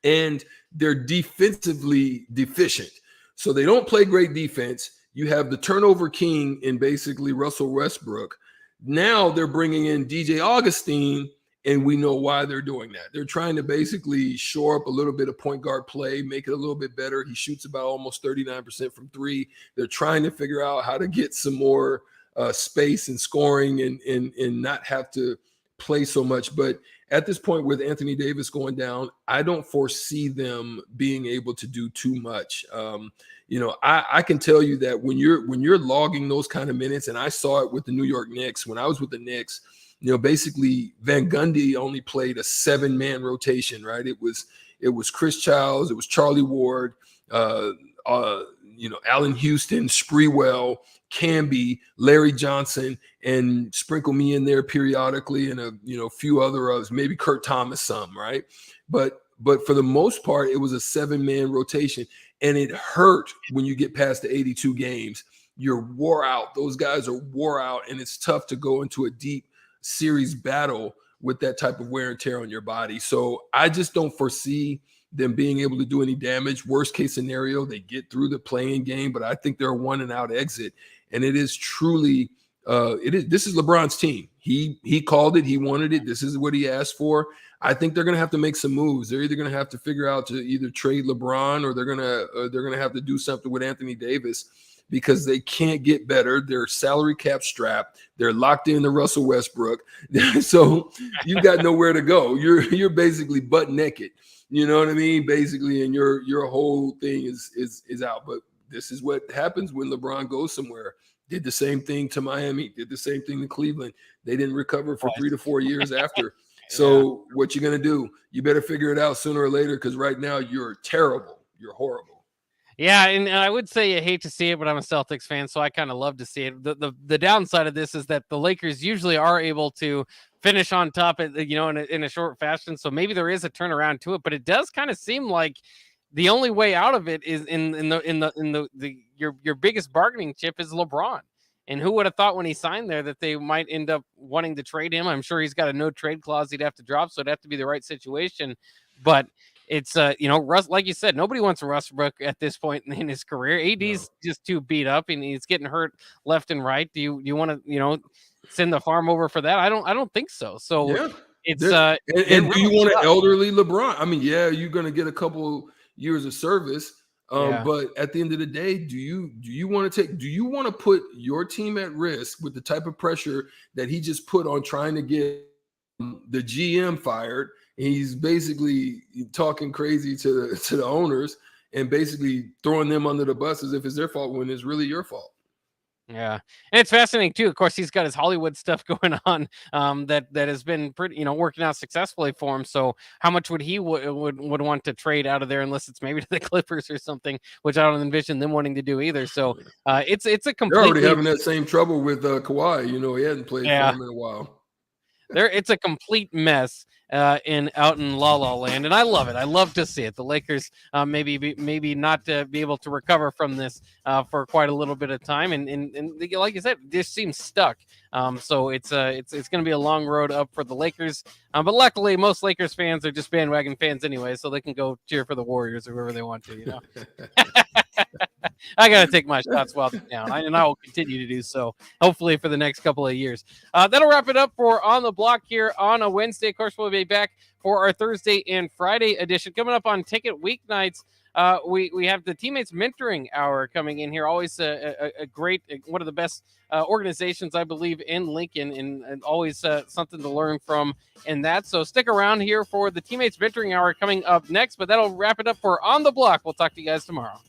and they're defensively deficient. So they don't play great defense. You have the turnover king in basically Russell Westbrook. Now they're bringing in DJ Augustine, and we know why they're doing that. They're trying to basically shore up a little bit of point guard play, make it a little bit better. He shoots about almost 39% from 3. They're trying to figure out how to get some more space and scoring and not have to play so much. But at this point, with Anthony Davis going down, I don't foresee them being able to do too much. I can tell you that when you're logging those kind of minutes, and I saw it with the New York Knicks when I was with the Knicks, basically Van Gundy only played a 7-man rotation, right? It was Chris Childs, it was Charlie Ward, Allen Houston, Sprewell, Camby, Larry Johnson, and sprinkle me in there periodically, and a few other others, maybe Kurt Thomas some, right? But for the most part, it was a 7-man rotation, and it hurt when you get past the 82 games. You're wore out. Those guys are wore out, and it's tough to go into a deep series battle with that type of wear and tear on your body. So I just don't foresee them being able to do any damage. Worst case scenario, they get through the playing game, but I think they're a 1-and-out exit. And it is truly, this is LeBron's team. He called it. He wanted it. This is what he asked for. I think they're going to have to make some moves. They're either going to have to figure out to either trade LeBron or they're going to have to do something with Anthony Davis, because they can't get better. They're salary cap strapped. They're locked into Russell Westbrook. So you've got nowhere to go. You're basically butt naked. You know what I mean? Basically, and your whole thing is out. But this is what happens when LeBron goes somewhere. Did the same thing to Miami. Did the same thing to Cleveland. They didn't recover for 3 to 4 years after. So what you going to do? You better figure it out sooner or later, because right now you're terrible. You're horrible. Yeah, and I would say I hate to see it, but I'm a Celtics fan, so I kind of love to see it. The downside of this is that the Lakers usually are able to finish on top, in a short fashion. So maybe there is a turnaround to it, but it does kind of seem like the only way out of it is your biggest bargaining chip is LeBron. And who would have thought when he signed there that they might end up wanting to trade him? I'm sure he's got a no trade clause he'd have to drop, so it'd have to be the right situation. But it's Russ, like you said, nobody wants Westbrook at this point in his career. AD's just too beat up and he's getting hurt left and right. Do you want to send the farm over for that? I don't think so. So yeah. It's and do you want an elderly LeBron? I mean, yeah, you're going to get a couple years of service. But at the end of the day, do you want to put your team at risk with the type of pressure that he just put on trying to get the GM fired? He's basically talking crazy to the owners and basically throwing them under the bus as if it's their fault when it's really your fault. Yeah, and it's fascinating too. Of course, he's got his Hollywood stuff going on that has been pretty, working out successfully for him. So, how much would he would want to trade out of there, unless it's maybe to the Clippers or something, which I don't envision them wanting to do either. So, it's a complete. They're already having that same trouble with Kawhi. He hadn't played for him in a while. It's a complete mess out in La La Land, and I love it. I love to see it. The Lakers maybe not be able to recover from this for quite a little bit of time, and like you said, this seems stuck. So it's going to be a long road up for the Lakers. But luckily, most Lakers fans are just bandwagon fans anyway, so they can go cheer for the Warriors or whoever they want to. I got to take my shots while they're down, and I will continue to do so, hopefully for the next couple of years. That'll wrap it up for On the Block here on a Wednesday. Of course, we'll be back for our Thursday and Friday edition. Coming up on Ticket Weeknights, we have the Teammates Mentoring Hour coming in here. Always a great, one of the best organizations, I believe, in Lincoln, and always something to learn from in that. So stick around here for the Teammates Mentoring Hour coming up next, but that'll wrap it up for On the Block. We'll talk to you guys tomorrow.